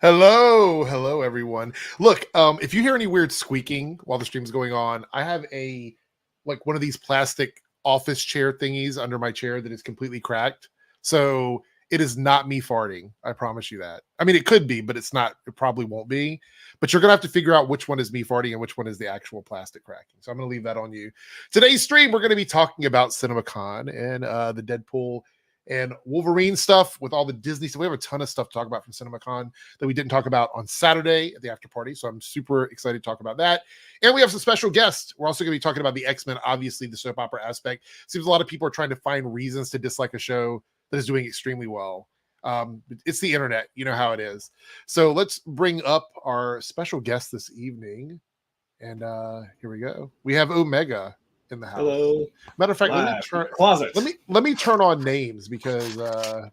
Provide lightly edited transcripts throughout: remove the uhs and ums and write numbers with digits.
Hello, everyone. Look, if you hear any weird squeaking while the stream's going on, I have one of these plastic office chair thingies under my chair that is completely cracked. So it is not me farting. I promise you that. I mean, it could be, but it's not. It probably won't be. But you're gonna have to figure out which one is me farting and which one is the actual plastic cracking. So I'm gonna leave that on you. Today's stream, we're gonna be talking about CinemaCon and the Deadpool and Wolverine stuff with all the Disney stuff. We have a ton of stuff to talk about from CinemaCon that we didn't talk about on Saturday at the after party. So I'm super excited to talk about that. And we have some special guests. We're also going to be talking about the X-Men, obviously the soap opera aspect. Seems a lot of people are trying to find reasons to dislike a show that is doing extremely well. It's the internet. You know how it is. So let's bring up our special guest this evening. And here we go. We have Omega in the house. Hello. Matter of fact, closet. Let me turn on names because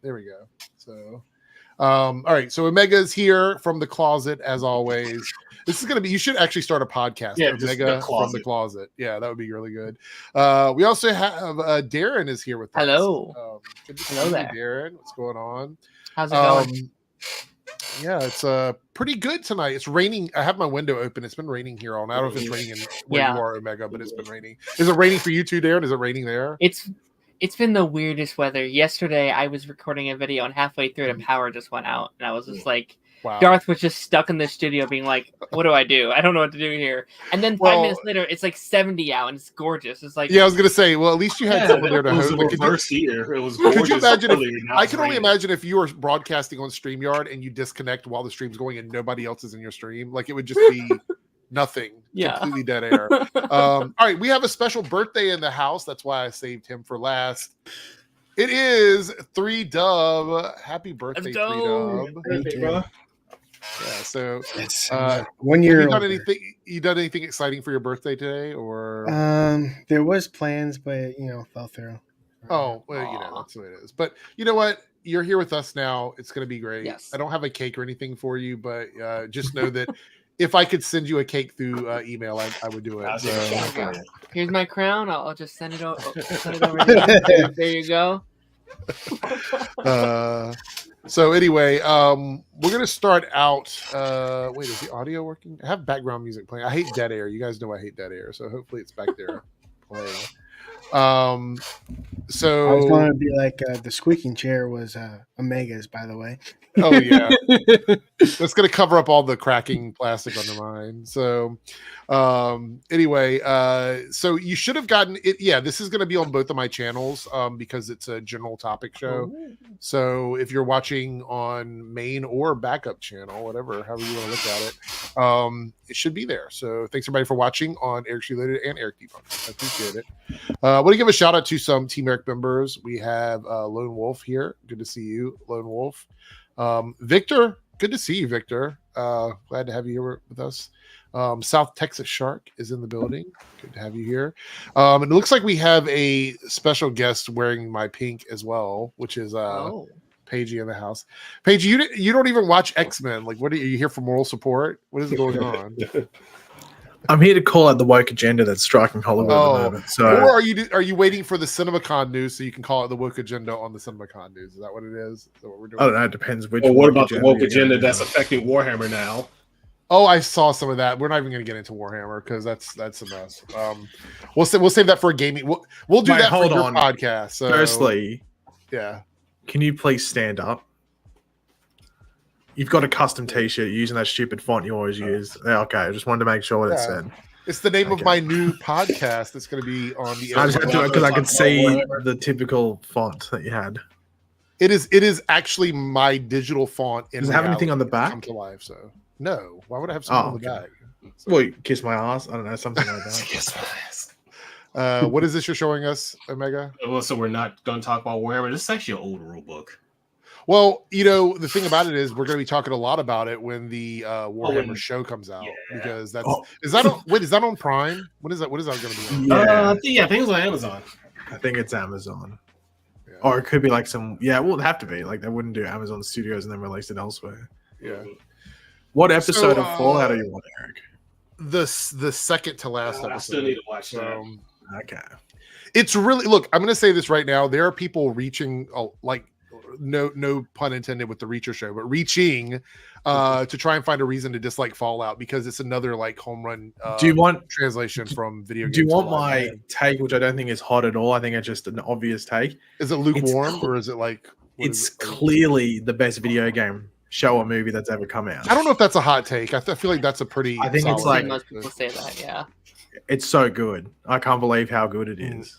there we go. So all right, so Omega's here from the closet as always. This is gonna be, you should actually start a podcast. Yeah, Omega from the closet. Yeah, that would be really good. We also have Darren is here with us. Hello. Good to see Hello you, there. Darren. What's going on? How's it going? Yeah, it's pretty good tonight. It's raining. I have my window open. It's been raining here all night. I don't know if it's raining where you are, Omega, but it's been raining. Is it raining for you too, Darren? Is it raining there? It's been the weirdest weather. Yesterday, I was recording a video, and halfway through, the power just went out, and I was just like, wow. Darth was just stuck in the studio, being like, "What do I do? I don't know what to do here." And then 5 minutes later, it's like 70 out, and it's gorgeous. It's like, yeah, I was gonna say, well, at least you had someone there to host. Like, it was could you imagine? I can only raining. imagine if you were broadcasting on StreamYard and you disconnect while the stream's going and nobody else is in your stream. Like it would just be nothing, completely dead air. All right, we have a special birthday in the house. That's why I saved him for last. It is 3Dub. Happy birthday, 3Dub. Birthday, bro. Yeah, so it's 1 year. You done anything exciting for your birthday today, or there was plans, but fell through. Oh, well, that's the way it is. But you know what? You're here with us now. It's going to be great. Yes. I don't have a cake or anything for you, but just know that if I could send you a cake through email, I would do it. So, here's my crown. I'll just send it over. There you go. So anyway, we're gonna start out. Wait, is the audio working? I have background music playing. I hate dead air. You guys know I hate dead air, so hopefully it's back there playing. So I was going to be like the squeaking chair was Omega's, by the way. Oh yeah, that's gonna cover up all the cracking plastic under mine. So anyway, so you should have gotten it. Yeah, this is gonna be on both of my channels because it's a general topic show. So if you're watching on main or backup channel, whatever, however you want to look at it should be there. So thanks everybody for watching on Eric Reloaded and Eric Debunked. I appreciate it. I want to give a shout out to some Team Eric members. We have Lone Wolf here. Good to see you, Lone Wolf. Victor, good to see you, Victor. Glad to have you here with us. South Texas Shark is in the building. Good to have you here. And it looks like we have a special guest wearing my pink as well, which is Paigey in the house. Paigey, you don't even watch X-Men. Like, what are you here for? Moral support? What is going on? I'm here to call out the woke agenda that's striking Hollywood at the moment. So, or are you waiting for the CinemaCon news so you can call it the woke agenda on the CinemaCon news? Is that what it is? Is that what we're doing? I don't know. It depends which. Or what about the woke agenda that's affecting Warhammer now? Oh, I saw some of that. We're not even going to get into Warhammer because that's a mess. We'll save that for a gaming. We'll do that for your podcast. So, firstly, yeah. Can you please stand up? You've got a custom T-shirt using that stupid font you always use. Yeah, okay, I just wanted to make sure what it said. It's the name of my new podcast. It's going to be on the. I just had to because I could see the typical font that you had. It is actually my digital font. Does it have anything on the back? Come to life, so no. Why would I have something on the back? Well, you kiss my ass. I don't know, something like that. Kiss my ass. What is this you're showing us, Omega? Well, so we're not going to talk about Warhammer. This is actually an old rule book. Well, the thing about it is we're going to be talking a lot about it when the Warhammer show comes out because that's is that on Prime? What is that going to be on? I think it's on Amazon. I think it's Amazon. Yeah. Or it could be like some it would have to be like they wouldn't do Amazon Studios and then release it elsewhere. Yeah. What episode of Fallout are you on, Eric? The second to last episode. I still need to watch that. Okay. It's really I'm going to say this right now. There are people reaching no pun intended with the Reacher show, but reaching to try and find a reason to dislike Fallout because it's another like home run. Do you want translation from video games? Do you to want live my action? take, which I don't think is hot at all? I think it's just an obvious take. Is it lukewarm It's or is it like? what is It's it like? clearly the best video game show or movie that's ever come out. I don't know if that's a hot take. I feel like that's a pretty. I think it's solid like- take. most people say that. Yeah. It's so good. I can't believe how good it is.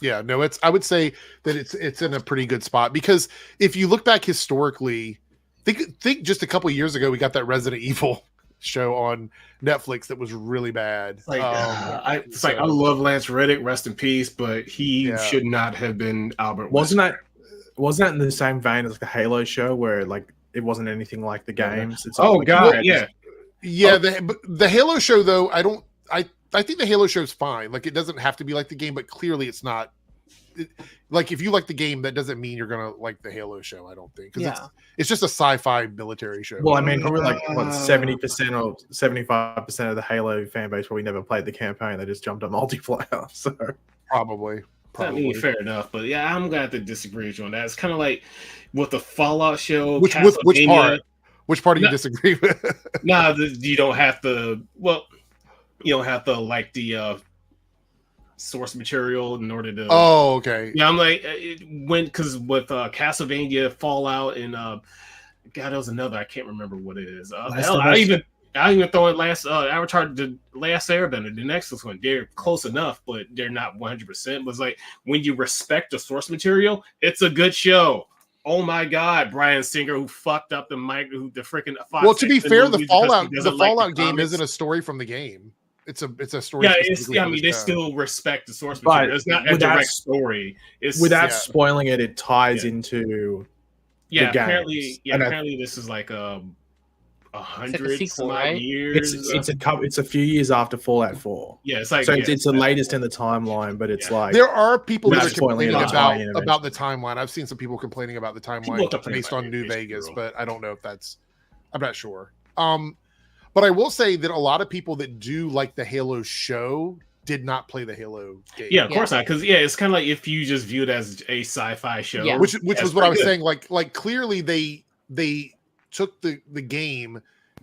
Yeah, no, it's. I would say that it's in a pretty good spot because if you look back historically, think just a couple of years ago we got that Resident Evil show on Netflix that was really bad. Like, I so- love Lance Reddick, rest in peace, but he Yeah. should not have been Albert. Wasn't Wesker. that in the same vein as the Halo show where like it wasn't anything like the games? It's Oh like- God, yeah. Yeah, the Halo show though, I think the Halo show is fine. Like it doesn't have to be like the game, but clearly it's not. Like if you like the game, that doesn't mean you're gonna like the Halo show. I don't think because Yeah. it's just a sci-fi military show. Well, I mean, probably like what 70% or 75% of the Halo fan base probably never played the campaign. They just jumped on multiplayer. So probably. I mean, fair enough, but yeah, I'm gonna have to disagree with you on that. It's kind of like with the Fallout show. Which Castlevania. part? Which part do you No. disagree with? Nah, you don't have to. Well, you don't have to like the source material in order to. Oh, okay. Yeah, I'm like it went because with Castlevania, Fallout, and God, there was another. I can't remember what it is. Last Hell, of I Us. even throw in last Avatar, the Last Airbender, the next one. They're close enough, but they're not 100%. But it's like when you respect the source material, it's a good show. Oh my God, Bryan Singer, who fucked up the mic, who the freaking. Well, to be fair, the Fallout Fallout game isn't a story from the game. It's a story. Yeah, specifically I for mean, the they show. still respect the source But material. It's not a without- direct story. It's without Yeah. spoiling it, it ties Yeah. into yeah. the Apparently, games. yeah. And Apparently, this is like 100 sequel, some odd right? years. it's a few years after Fallout 4. yeah, it's like So yeah, it's the latest in the timeline, but it's Yeah. like There are people that Without are spoiling complaining it, tying in about the timeline. I've seen some people complaining about the People timeline complain based about on it, New it's Vegas, true. but I don't know if that's. I'm not sure. But I will say that a lot of people that do like the Halo show did not play the Halo game. Yeah, of course not. Because it's kind of like if you just view it as a sci-fi show. Yeah. which that's was what I was pretty saying. Like clearly they took the game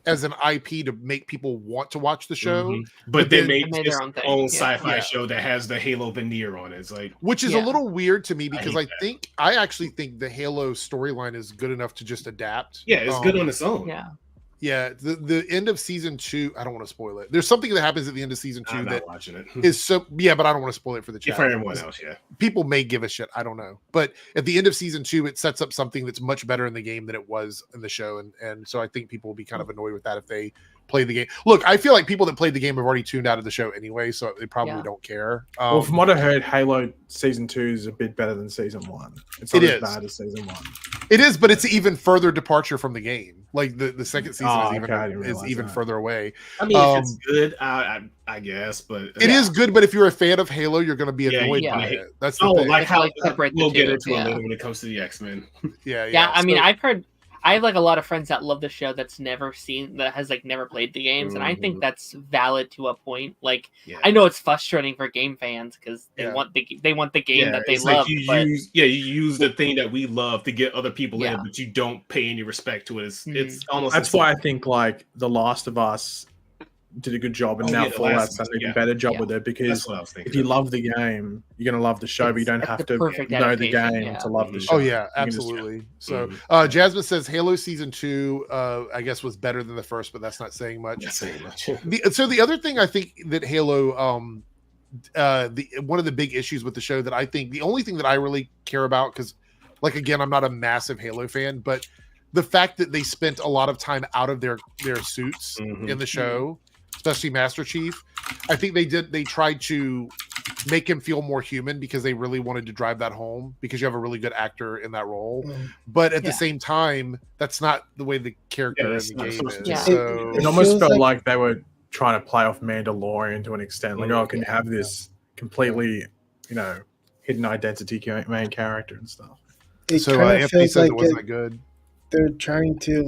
as an IP to make people want to watch the show, Mhm. but But they then- made They made its their own thing. own Yeah. sci-fi Yeah. show that has the Halo veneer on it. It's like which is a Yeah. little weird to me because hate I actually think the Halo storyline is good enough to just adapt. yeah, it's good on its own. Yeah. Yeah, the end of season 2. I don't want to spoil it. There's something that happens at the end of season 2 I'm that not watching it. is so but I don't want to spoil it for the chat. For everyone else, yeah. People may give a shit. I don't know. But at the end of season 2, it sets up something that's much better in the game than it was in the show, and so I think people will be kind of annoyed with that if they play the game. Look, I feel like people that played the game have already tuned out of the show anyway, so they probably Yeah. don't care. well, from what I heard, Halo Season 2 is a bit better than Season 1. It's not It as is. bad as Season 1. It is, but it's even further departure from the game. Like the second season Oh, is even okay, I didn't realize that. further away. I mean, if it's good, I guess, but It is good, but if you're a fan of Halo, you're going to be Yeah, annoyed yeah. by it. That's the Oh, thing. like It's how like separate the we'll get two, into it yeah. later when it comes to the X-Men. yeah. Yeah, I mean, So- I have like a lot of friends that love the show that's never seen that has like never played the games, and I think Mhm. that's valid to a point. Like Yeah. I know it's frustrating for game fans because they Yeah. want the game that they it's love. like you but use the thing that we love to get other people Yeah. in, but you don't pay any respect to it. It's Mhm. almost That's why I think like The Last of Us did a good job, and Oh, now yeah, The Fallout's Last of done Us, an even yeah. better job Yeah. with it because that's what I was thinking. if you love the game, you're gonna love the show, but you don't It's have the to perfect know the adaptation, game yeah. to love the Mhm. show. Oh yeah, You can just- absolutely. So Mhm. Jasmine says Halo season 2 I guess was better than the first, but that's not saying much. Not saying much. So the other thing I think that Halo the one of the big issues with the show that I think the only thing that I really care about, because like again, I'm not a massive Halo fan, but the fact that they spent a lot of time out of their suits Mhm. in the show, especially Master Chief, I think they tried to make him feel more human because they really wanted to drive that home because you have a really good actor in that role. Mm. But at Yeah. the same time, that's not the way the character Yeah, in that's the not game supposed to is. be. So It almost feels felt like- like they were trying to play off Mandalorian to an extent. Like, oh, can you have this completely, hidden identity main character and stuff? It so kind of Anthony feels says like it wasn't that good. they're trying to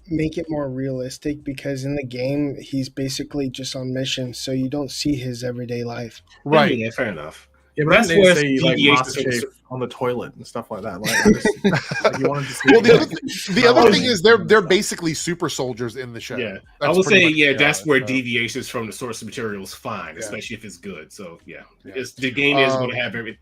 make it more realistic because in the game he's basically just on mission, so you don't see his everyday life. Right. Yeah, fair enough. Yeah, but That's I didn't where see like deviations Master from- Chief on the toilet and stuff like that. Like, I just, like you wanted to see. Well, the like, other no, thing is they're basically super soldiers in the show. Yeah, I That's would pretty say much what they that's are, where so. deviations from the source material is fine, Yeah. especially if it's good. So yeah, Yeah. It's, the game is going to have every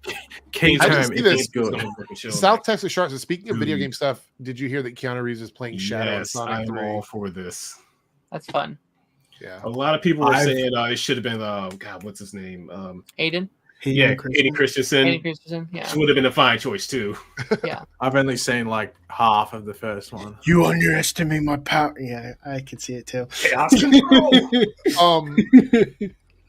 key I just term see if this- it's good. South Texas Sharks. And speaking of video Dude. game stuff, did you hear that Keanu Reeves is playing Shadow in Yes, Sonic I'm 3? all for this. That's fun. Yeah. A lot of people were I've- saying it should have been God, what's his name? Aiden Hayden Christensen. Christensen. Yeah. She would have been a fine choice too. I've only seen like half of the first one. You underestimate my power. Yeah, I can see it too. Chaos control.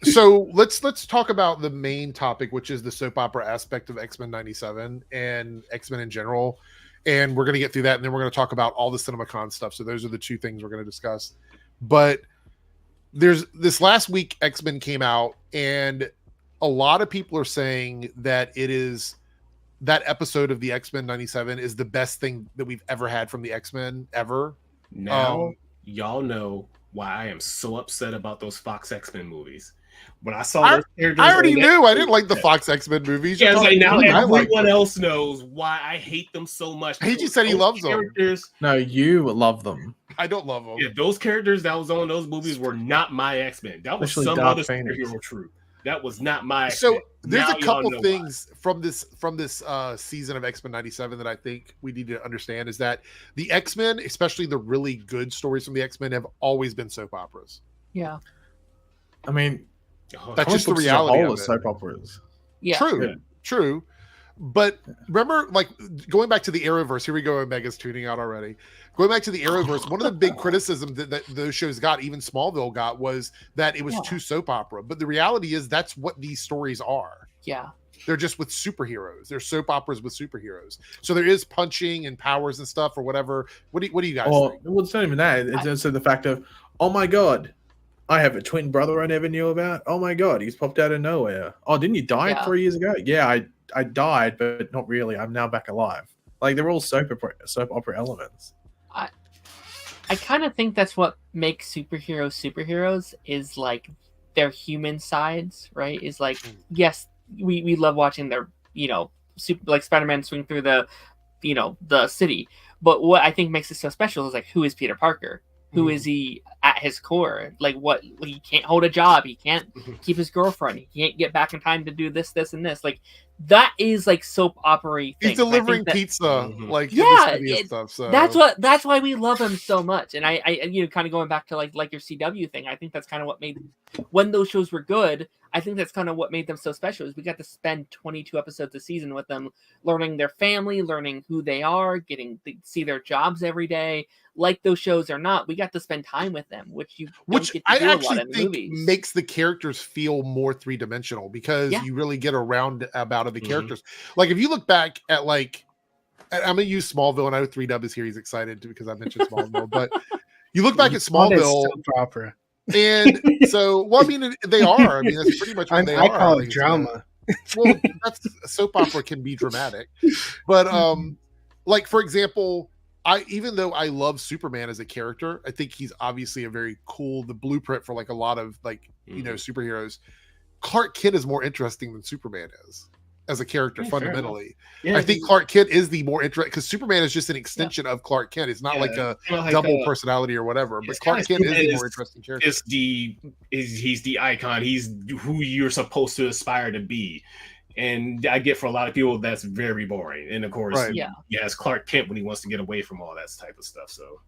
So let's talk about the main topic, which is the soap opera aspect of X-Men 97 and X-Men in general. And we're going to get through that, and then we're going to talk about all the CinemaCon stuff. So those are the two things we're going to discuss. But there's this last week, X-Men came out, and a lot of people are saying that it is that episode of the X-Men 97 is the best thing that we've ever had from the X-Men ever. Now y'all know why I am so upset about those Fox X-Men movies. When I saw those characters, I already on knew Netflix- I didn't like the Fox X-Men movies. Yeah, You're it's like now talking- I like everyone them. else knows why I hate them so much. He just said he Those loves them. characters. No, you love them. I don't love them. Yeah, those characters that was on those movies were not my X-Men. That was Especially some Dark other Phoenix. superhero troop. That was not my X-Men. So there's Now a y'all couple know things from this season of X-Men 97 that I think we need to understand is that the X-Men, especially the really good stories from the X-Men, have always been soap operas. Yeah. I mean, why. That's comic just the books as a reality whole of are it. soap operas. Yeah. True, Yeah. true. But remember, like going back to the Arrowverse, here we go. Omega's tuning out already. Going back to the Arrowverse, one of the big criticisms that those shows got, even Smallville got, was that it was too soap opera. But the reality is that's what these stories are. Yeah. They're just with superheroes. They're soap operas with superheroes. So there is punching and powers and stuff or whatever. What do you guys think? Well, it's not even that. It's also the fact of, oh my god, I have a twin brother I never knew about. Oh my god, he's popped out of nowhere. Oh, didn't you die Yeah. 3 years ago? Yeah, I died, but not really. I'm now back alive. Like they're all soap opera elements. I kind of think that's what makes superheroes is like their human sides, right? Is like, yes, we love watching their, like Spider-Man swing through the, the city. But what I think makes it so special is like, who is Peter Parker? Who is he at his core? Like, he can't hold a job. He can't keep his girlfriend. He can't get back in time to do this, this, and this. Like, that is like soap opera thing. He's delivering that, pizza, like in Yeah, the city and it- stuff. So that's why we love him so much. And I kind of going back to like your CW thing, I think that's kind of what made, when those shows were good, I think that's kind of what made them so special is we got to spend 22 episodes a season with them, learning their family, learning who they are, getting to see their jobs every day. Like those shows or not, we got to spend time with them, which you don't which get to I do a lot actually in the think movies. makes the characters feel more three-dimensional because Yeah. you really get a roundabout of the Mhm. characters. Like if you look back at I'm gonna use Smallville, and I know 3Dub is here. He's excited because I mentioned Smallville, but you look back at Called it Smallville, soap opera. and so I mean they are. I mean that's pretty much what they I are. call Like, it drama. well, that's soap opera can be dramatic, but like for example, even though I love Superman as a character, I think he's obviously a very cool, the blueprint for like a lot of like superheroes. Clark Kent is more interesting than Superman is as a character Yeah, fair fundamentally. Yeah, I think Clark Kent is the more interesting because Superman is just an extension of Clark Kent. It's not like a double personality or whatever. But it's Clark kinda Kent is the Superman more interesting character. he's the icon. He's who you're supposed to aspire to be. And I get for a lot of people that's very boring. And of course, Right. he has Clark Kent when he wants to get away from all that type of stuff. So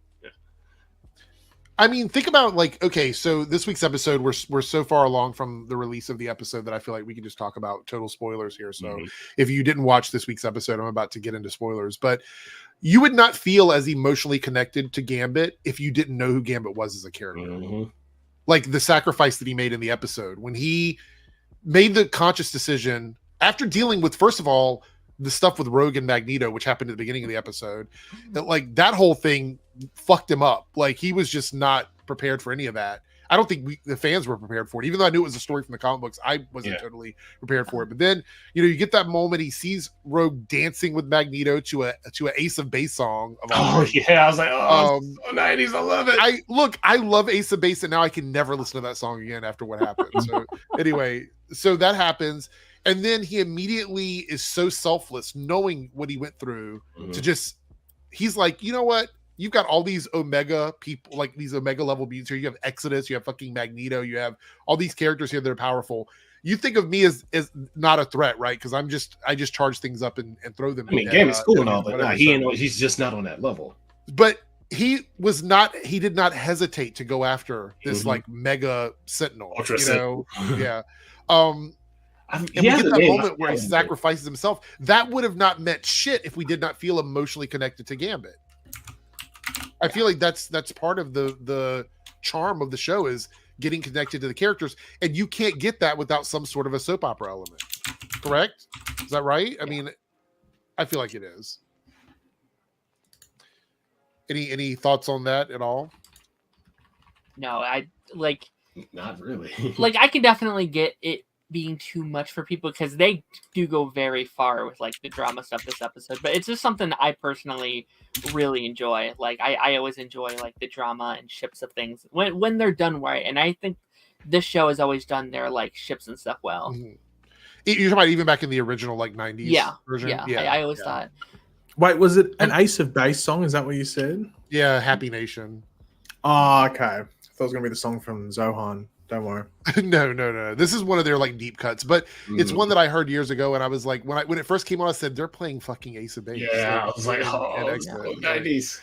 I mean, think about like, okay, so this week's episode, we're so far along from the release of the episode that I feel like we can just talk about total spoilers here. So if you didn't watch this week's episode, I'm about to get into spoilers, but you would not feel as emotionally connected to Gambit if you didn't know who Gambit was as a character. Like the sacrifice that he made in the episode when he made the conscious decision after dealing with, first of all, the stuff with Rogue and Magneto, which happened at the beginning of the episode, that like that whole thing fucked him up. Like he was just not prepared for any of that. I don't think the fans were prepared for it, even though I knew it was a story from the comic books. I wasn't totally prepared for it. But then, you get that moment he sees Rogue dancing with Magneto to a Ace of Base song. I was like, so 90s, I love it. I love Ace of Base, and now I can never listen to that song again after what happened. So anyway, so that happens. And then he immediately is so selfless, knowing what he went through, to just, he's like, you know what? You've got all these Omega people, like these Omega level beings here. You have Exodus, you have fucking Magneto, you have all these characters here that are powerful. You think of me as not a threat, right? Because I just charge things up and throw them. I mean, Gambit's cool and all, but he's just not on that level. But he did not hesitate to go after this like mega sentinel. Ultra yeah. And we get that moment where he sacrifices himself. That would have not meant shit if we did not feel emotionally connected to Gambit. I feel like that's part of the charm of the show, is getting connected to the characters, and you can't get that without some sort of a soap opera element. Correct? Is that right? I mean, I feel like it is. Any thoughts on that at all? No, I like. Not really. Like, I can definitely get it being too much for people because they do go very far with like the drama stuff this episode, but it's just something I personally really enjoy. Like, I always enjoy like the drama and ships of things when they're done right, and I think this show has always done their like ships and stuff well. You're talking about even back in the original like 90s version? Yeah. I always thought. Wait, was it an Ace of Base song? Is that what you said? Yeah, Happy Nation. Oh, okay. I thought it was gonna be the song from Zohan. Don't worry. No. This is one of their like deep cuts, but it's one that I heard years ago, and I was like, when it first came on, I said they're playing fucking Ace of Base. Yeah, I was like, oh, 90s.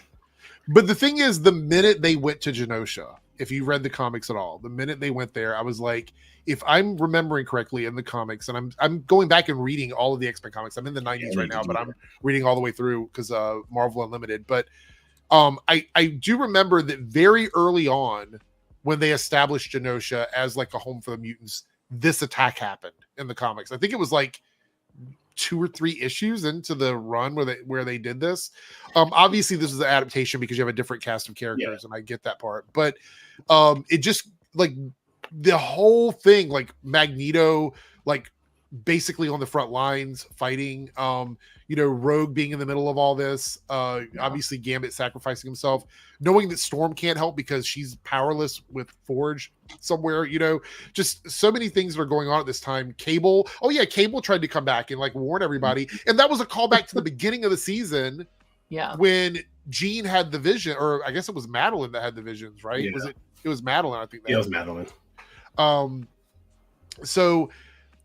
But the thing is, the minute they went to Genosha, if you read the comics at all, the minute they went there, I was like, if I'm remembering correctly in the comics, and I'm going back and reading all of the X-Men comics. I'm in the 90s right now, but I'm reading all the way through because Marvel Unlimited. But I do remember that very early on, when they established Genosha as like a home for the mutants, this attack happened in the comics. I think it was like 2 or 3 issues into the run where they did this. Obviously this is an adaptation because you have a different cast of characters, and I get that part. But it just like the whole thing, like Magneto, like basically on the front lines fighting, Rogue being in the middle of all this, obviously Gambit sacrificing himself, knowing that Storm can't help because she's powerless with Forge somewhere, just so many things that are going on at this time. Cable tried to come back and like warn everybody, and that was a callback to the beginning of the season, when Jean had the vision, or I guess it was Madeline that had the visions, right? It was Madeline, I think. It was Madeline. So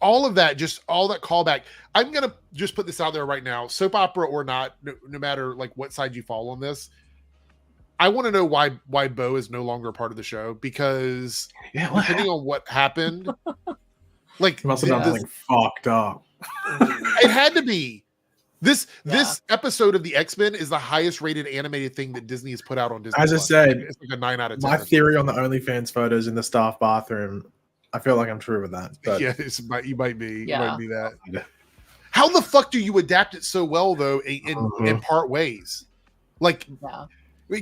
all of that, just all that callback. I'm gonna just put this out there right now, soap opera or not, no matter like what side you fall on this. I want to know why Bo is no longer a part of the show, because depending on what happened, like he must have done something fucked up. It had to be. This episode of the X-Men is the highest rated animated thing that Disney has put out on Disney. As I said, it's like a 9 out of 10. My theory on the OnlyFans photos in the staff bathroom, I feel like I'm true with that. But yeah, you might be. Yeah. You might be that. How the fuck do you adapt it so well though in part ways? Like,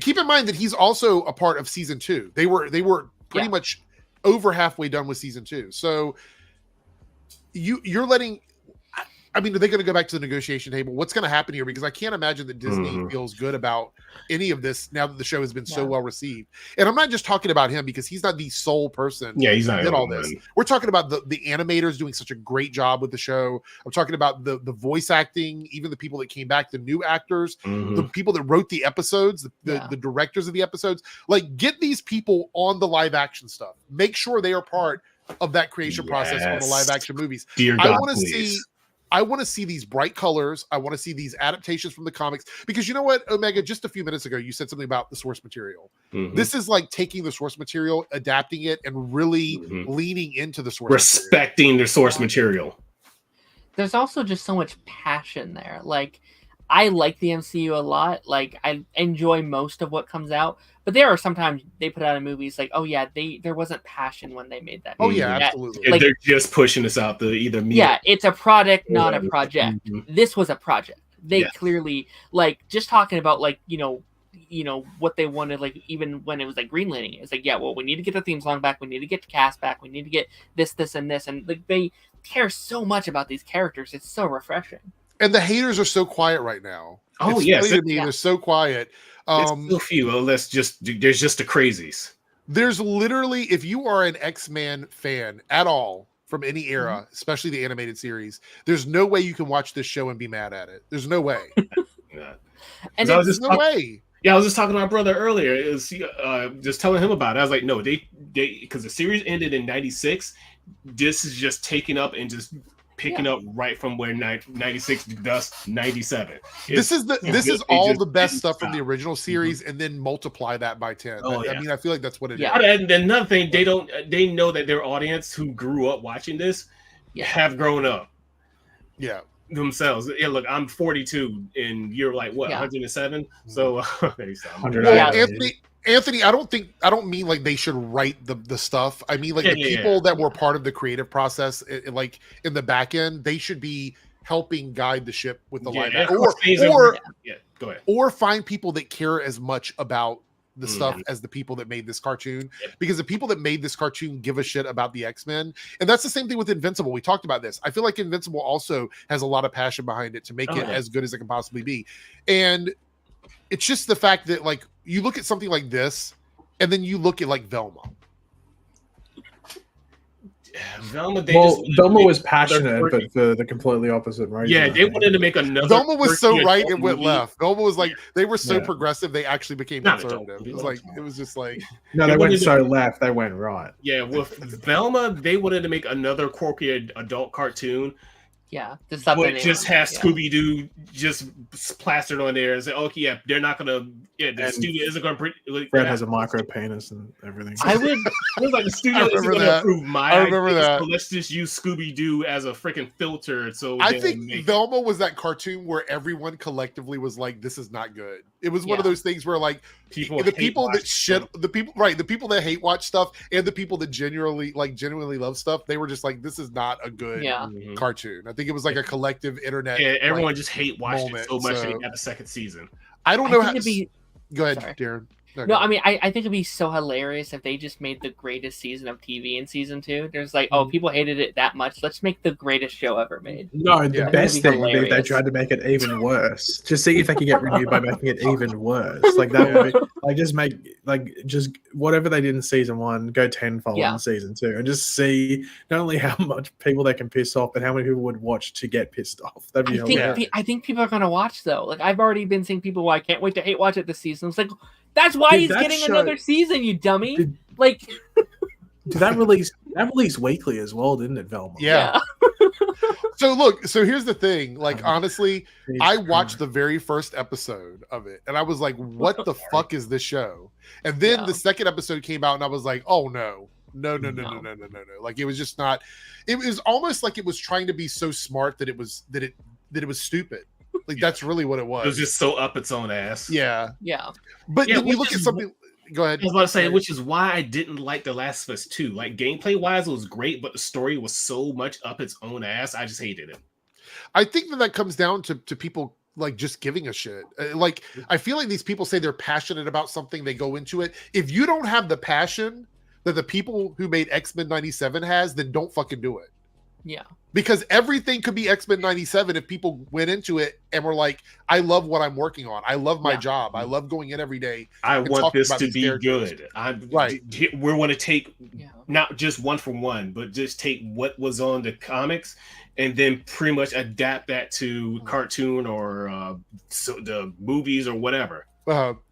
keep in mind that he's also a part of season 2. They were pretty much over halfway done with season 2. So you're letting. I mean, are they going to go back to the negotiation table? What's going to happen here? Because I can't imagine that Disney feels good about any of this now that the show has been so well received. And I'm not just talking about him because he's not the sole person. Yeah, he's not did all this. We're talking about the animators doing such a great job with the show. I'm talking about the voice acting, even the people that came back, the new actors, the people that wrote the episodes, the directors of the episodes. Like, get these people on the live action stuff. Make sure they are part of that creation process on the live action movies. Dear God, I want to see these bright colors. I want to see these adaptations from the comics, because you know what, Omega, just a few minutes ago, you said something about the source material. This is like taking the source material, adapting it, and really leaning into the source respecting the source material. There's also just so much passion there. Like, I like the MCU a lot. Like, I enjoy most of what comes out, but there are sometimes they put out a movie, it's like, oh yeah, there wasn't passion when they made that movie. Oh yeah, absolutely. Like, they're just pushing us out the either media. Yeah, it's a product, not a project. This was a project. They clearly, like, just talking about like, what they wanted, like even when it was like greenlighting, it's like, yeah, well, we need to get the theme song back, we need to get the cast back, we need to get this, and this, and like they care so much about these characters. It's so refreshing. And the haters are so quiet right now. Oh yes, they're so quiet. It's so few. Well, there's just the crazies. There's literally, if you are an X-Men fan at all, from any era, especially the animated series. There's no way you can watch this show and be mad at it. There's no way. Yeah. And I was it's, just No way. Yeah, I was just talking to my brother earlier. It was just telling him about it. I was like, no, they because the series ended in '96. This is just taking up and just picking up right from where 96 does 97. This is all the best stuff from the original Mm-hmm. series, and then multiply that by 10. Oh, I yeah. mean, I feel like that's what it is. Yeah. And another thing, they know that their audience who grew up watching this have grown up Yeah. themselves. Yeah, look, I'm 42 and you're like what, 107? So 100. Yeah. Anthony, I don't mean like they should write the stuff. I mean like the people that were part of the creative process, like in the back end, they should be helping guide the ship with the live action. Go ahead. Or find people that care as much about the stuff as the people that made this cartoon, because the people that made this cartoon give a shit about the X-Men. And that's the same thing with Invincible. We talked about this. I feel like Invincible also has a lot of passion behind it to make it as good as it can possibly be. And it's just the fact that like you look at something like this and then you look at like Velma. Velma, Velma was passionate, but for the completely opposite reason. Yeah, they wanted to make another. Velma was so right, it went movie. left. Velma was like, they were so progressive, they actually became Not conservative. adult. It was like, it was just like, No, they went so left, they went right. Yeah, with Velma, they wanted to make another quirky adult cartoon. Yeah, but just have Scooby Doo just plastered on there and say, "Okay, yeah, they're not gonna. Yeah, the studio isn't gonna. Fred has a micro penis and everything." I would like the studio isn't gonna approve my. I remember that. So let's just use Scooby Doo as a freaking filter. So I think Velma was that cartoon where everyone collectively was like, "This is not good." It was one of those things where like the people that the people that hate watch stuff and the people that genuinely love stuff, they were just like, "This is not a good cartoon." I think it was like a collective internet. Yeah, everyone just hate watched it so much that they got the second season. I don't know how. Go ahead, Darren. No, I mean, I think it'd be so hilarious if they just made the greatest season of TV in season 2. There's like, oh, people hated it that much. Let's make the greatest show ever made. No, the best thing would be if they tried to make it even worse. Just see if they could get renewed by making it even worse. Like that would be like just whatever they did in season 1, go tenfold in season 2, and just see not only how much people they can piss off, but how many people would watch to get pissed off. That'd be hilarious. I think people are gonna watch though. like I've already been seeing people who I can't wait to hate watch it this season. It's like, that's why he's getting another season, you dummy. Did that release weekly as well, didn't it, Velma? Yeah. So here's the thing. Like, honestly, I watched the very first episode of it and I was like, what the fuck is this show? And then the second episode came out and I was like, oh no. Like, it was just not. It was almost like it was trying to be so smart that it was stupid. Like, that's really what it was. It was just so up its own ass. Yeah. But then you look at something. Go ahead. I was about to say, which is why I didn't like The Last of Us 2. Like, gameplay wise, it was great, but the story was so much up its own ass. I just hated it. I think that comes down to people like just giving a shit. Like, I feel like these people say they're passionate about something, they go into it. If you don't have the passion that the people who made X-Men 97 has, then don't fucking do it. Yeah. Because everything could be X-Men 97 if people went into it and were like, I love what I'm working on. I love my job. I love going in every day. I want this to be good. We want to take not just one for one, but just take what was on the comics and then pretty much adapt that to cartoon or the movies or whatever.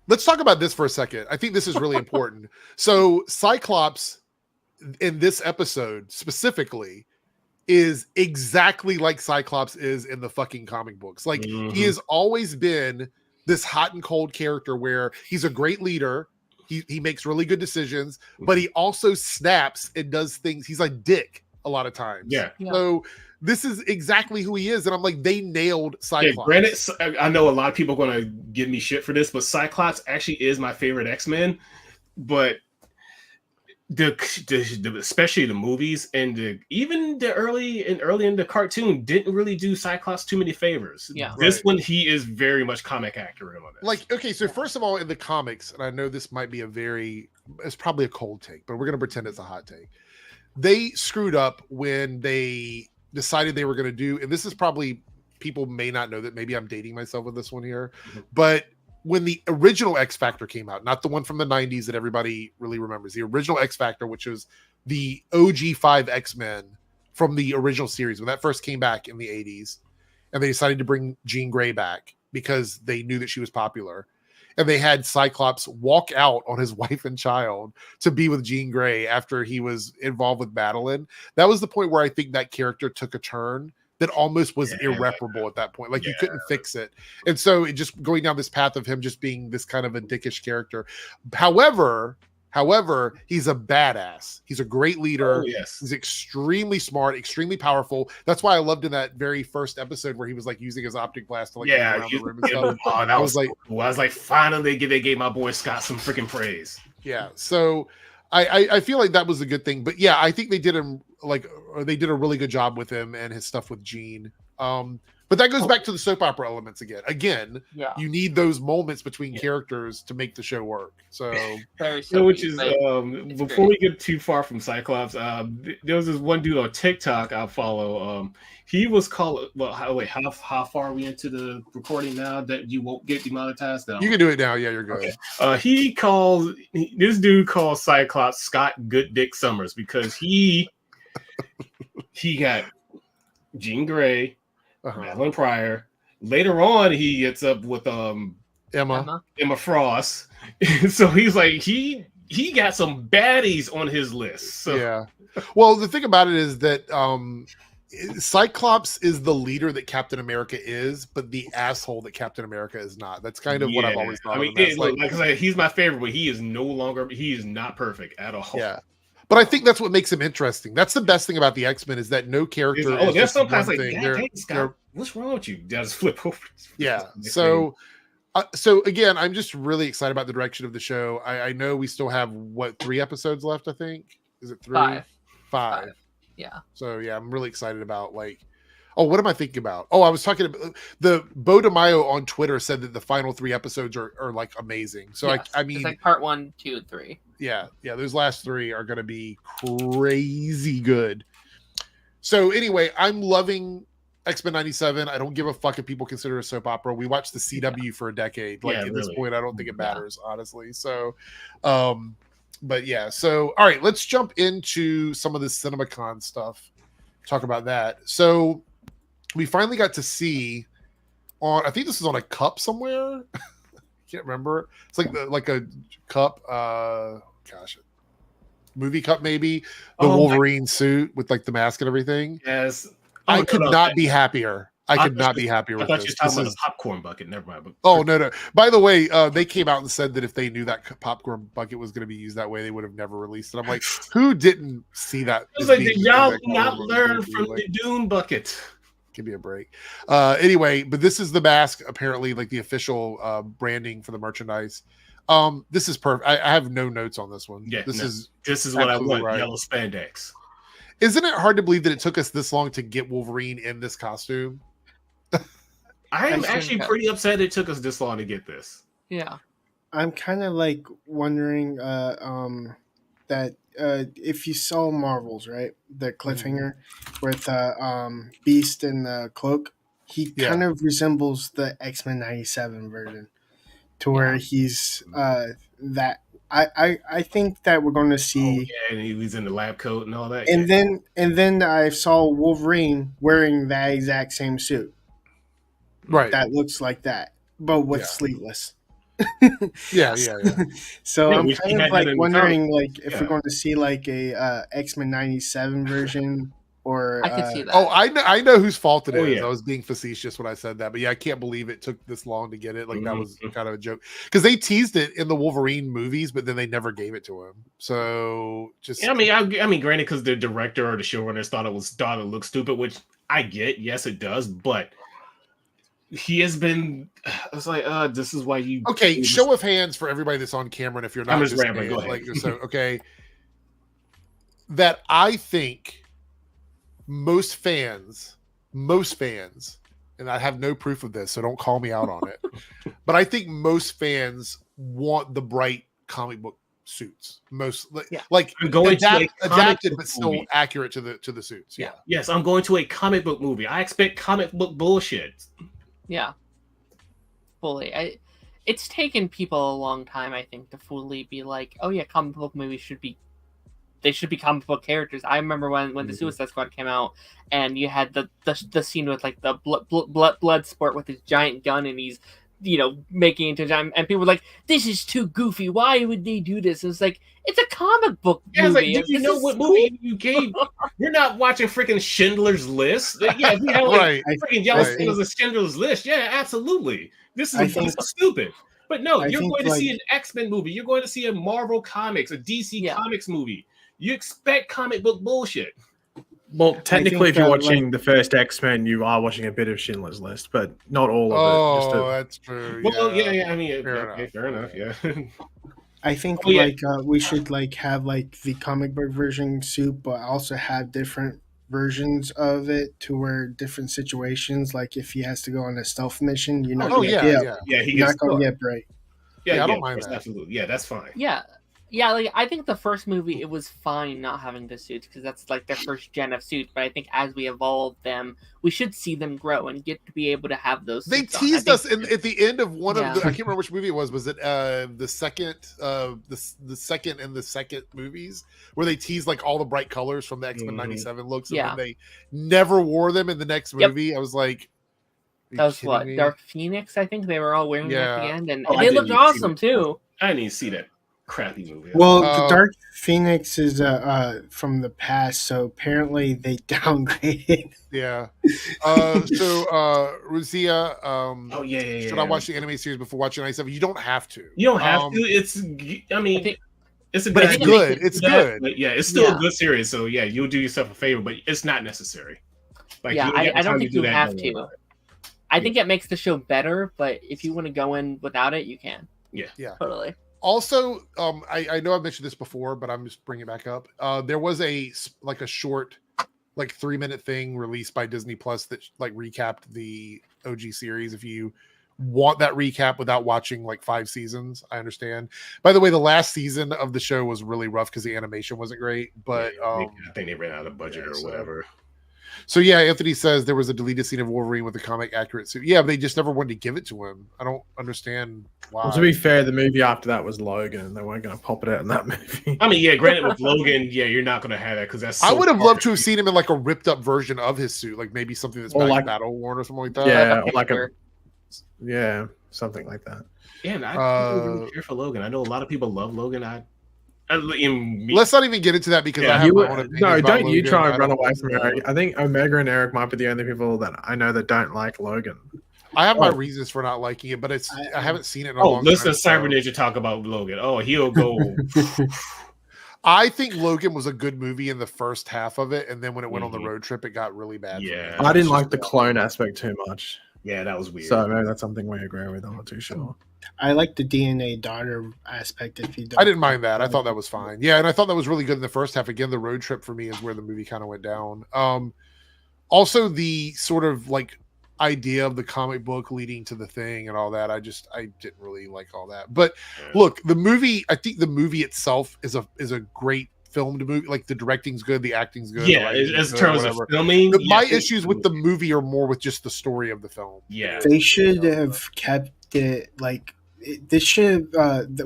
Let's talk about this for a second. I think this is really important. So Cyclops in this episode specifically is exactly like Cyclops is in the fucking comic books. Like, he has always been this hot and cold character where he's a great leader. He makes really good decisions, but he also snaps and does things. He's like dick a lot of times. Yeah. So this is exactly who he is. And I'm like, they nailed Cyclops. Yeah, granted, I know a lot of people are going to give me shit for this, but Cyclops actually is my favorite X-Men. But especially the movies and even the early in the cartoon didn't really do Cyclops too many favors. This one, he is very much comic accurate on this. Like, okay, so first of all, in the comics, and I know this might be it's probably a cold take, but we're gonna pretend it's a hot take. They screwed up when they decided they were gonna do, and this is probably, people may not know that, maybe I'm dating myself with this one here, but when the original X Factor came out, not the one from the 90s that everybody really remembers, the original X Factor, which was the OG 5 X-Men from the original series when that first came back in the 80s, and they decided to bring Jean Grey back because they knew that she was popular. And they had Cyclops walk out on his wife and child to be with Jean Grey after he was involved with Madeline. That was the point where I think that character took a turn that almost was irreparable at that point. Like you couldn't fix it. And so it just going down this path of him just being this kind of a dickish character. However, he's a badass. He's a great leader. Oh, yes. He's extremely smart, extremely powerful. That's why I loved in that very first episode where he was like using his optic blast to like move around the room and stuff. Oh, that was like, cool. I was like, finally they gave my boy Scott some freaking praise. Yeah. So I feel like that was a good thing. But yeah, I think they did a really good job with him and his stuff with Jean. But that goes back to the soap opera elements again. You need those moments between characters to make the show work. So, which is before we get too far from Cyclops, there was this one dude on TikTok I follow. He was called. Well, how far are we into the recording now that you won't get demonetized? Now you can do it now. Yeah, you're good. Okay. This dude calls Cyclops Scott Good Dick Summers because he got Jean Grey. Madeline Pryor. Later on, he gets up with Emma Frost. So he's like he got some baddies on his list. So. Yeah. Well, the thing about it is that Cyclops is the leader that Captain America is, but the asshole that Captain America is not. That's kind of what I've always thought. I mean, he's my favorite, but he is not perfect at all. Yeah. But I think that's what makes him interesting. That's the best thing about the X-Men is that no character. There's sometimes like, dang, Scott, what's wrong with you? Just flip over. Yeah. So again, I'm just really excited about the direction of the show. I know we still have 3 episodes left. I think is it 3? 5. Yeah. So yeah, I'm really excited about what am I thinking about? Oh, I was talking about the Bo DeMaio on Twitter said that the final 3 episodes are like amazing. So yes, I mean, it's like part 1, 2, and 3. Yeah, those last 3 are going to be crazy good. So anyway, I'm loving X-Men 97. I don't give a fuck if people consider it a soap opera. We watched the CW for a decade. At this point, I don't think it matters, honestly. So, but yeah. So, all right, let's jump into some of the CinemaCon stuff. Talk about that. So, we finally got to see I think this is on a cup somewhere. Can't remember. It's like a cup. Movie cup maybe. The Wolverine suit with like the mask and everything. Yes, I could not be happier. I could not be happier with this. I thought you were talking about a popcorn bucket. Never mind. Oh no! By the way, they came out and said that if they knew that popcorn bucket was going to be used that way, they would have never released it. I'm like, who didn't see that? It was like, did y'all not learn from the Dune bucket? Give me a break. Anyway, but this is the mask, apparently, like the official branding for the merchandise. This is perfect. I have no notes on this one. Yeah, this is what I want. Right. Yellow spandex. Isn't it hard to believe that it took us this long to get Wolverine in this costume? I am actually pretty upset it took us this long to get this. Yeah. I'm kind of like wondering that if you saw Marvels, right? The cliffhanger with Beast and the cloak, he kind of resembles the X-Men 97 version to where he's that. I think that we're going to see. And he was in the lab coat and all that. And then I saw Wolverine wearing that exact same suit. Right. That looks like that, but with sleeveless. Yeah. So I'm kind of like wondering, like, if we're going to see like a X-Men 97 version, or I could see that. Oh, I know whose fault it is. I was being facetious when I said that, but yeah, I can't believe it took this long to get it. Like that was kind of a joke because they teased it in the Wolverine movies, but then they never gave it to him. So just, I mean, granted, because the director or the showrunners thought it looked stupid, which I get. Yes, it does, but. He has been. It's like, this is why you. Okay, show of hands for everybody that's on camera, and if you're not, I'm just rambling. Go ahead. Like, so okay, that I think most fans, and I have no proof of this, so don't call me out on it. But I think most fans want the bright comic book suits. Like adapted, but still accurate to the suits. Yeah. Yes, I'm going to a comic book movie. I expect comic book bullshit. Yeah, fully. It's taken people a long time, I think, to fully be like, oh yeah, comic book movies should be they should be comic book characters. I remember when the Suicide Squad came out, and you had the scene with like the blood sport with his giant gun, and he's making it into a giant, and people were like, "This is too goofy. Why would they do this?" And it's like, it's a comic book movie. Like, did you know what movie you gave? You're not watching freaking Schindler's List. Yeah, if we had like freaking Yellow Schindler's a Schindler's List. Yeah, absolutely. This is stupid. But no, you're going to see an X-Men movie. You're going to see a Marvel Comics, a DC Comics movie. You expect comic book bullshit. Well, technically, if you're watching the first X-Men, you are watching a bit of Schindler's List, but not all of it. That's true. Well, yeah. I mean, fair enough. Yeah. I think we should have like the comic book version soup, but also have different versions of it to where different situations, like if he has to go on a stealth mission, you're not going to get break. Yeah, I don't mind that. Absolutely. Yeah, that's fine. Yeah, like I think the first movie it was fine not having the suits because that's like their first gen of suits. But I think as we evolve them, we should see them grow and get to be able to have those. They teased us at the end of one of the. I can't remember which movie it was. Was it the second and the second movies where they teased like all the bright colors from the X-Men '97 looks, and then they never wore them in the next movie. I was like, that was what me? Dark Phoenix. I think they were all wearing them at the end, and they looked awesome too. I didn't even see that crappy movie. Well, the Dark Phoenix is from the past, so apparently they downgraded. Yeah. So Ruzia, should I watch the anime series before watching '97? You don't have to. You don't have to. It's it's good. It's good. But yeah, it's still a good series. So yeah, you'll do yourself a favor, but it's not necessary. Like, I don't think you have to. I think it makes the show better, but if you want to go in without it, you can. Yeah. Totally. Also, I know I've mentioned this before, but I'm just bringing it back up. There was a short, 3-minute thing released by Disney Plus that recapped the OG series. If you want that recap without watching 5 seasons, I understand. By the way, the last season of the show was really rough because the animation wasn't great. But I think they ran out of budget or whatever. So yeah, Anthony says there was a deleted scene of Wolverine with a comic accurate suit. Yeah, but they just never wanted to give it to him. I don't understand why. Well, to be fair, the movie after that was Logan, and they weren't going to pop it out in that movie. I mean, yeah, granted with Logan, you're not going to have that because that's. I would have loved to have seen him in a ripped up version of his suit, maybe something that's battle worn or something like that. Yeah, something like that. Yeah, and I don't really care for Logan. I know a lot of people love Logan. Let's not even get into that because I have my own opinion. No, don't you try and run away from Eric. I think Omega and Eric might be the only people that I know that don't like Logan. I have my reasons for not liking it, but I haven't seen it in a long time. Listen to Cyber Ninja talk about Logan. Oh, he'll go. I think Logan was a good movie in the first half of it, and then when it went on the road trip, it got really bad. Yeah, I didn't like the clone aspect too much. Yeah, that was weird. So maybe that's something we agree with. I'm not too sure. I like the DNA daughter aspect. If you don't, I didn't mind that. I thought that was fine. Yeah, and I thought that was really good in the first half. Again, the road trip for me is where the movie kind of went down. Also, the sort of idea of the comic book leading to the thing and all that. I didn't really like all that. But look, the movie. I think the movie itself is a great filmed movie. The directing's good, the acting's good. Yeah, as terms of filming. My issues with the movie are more with just the story of the film. Yeah, they should have kept it this should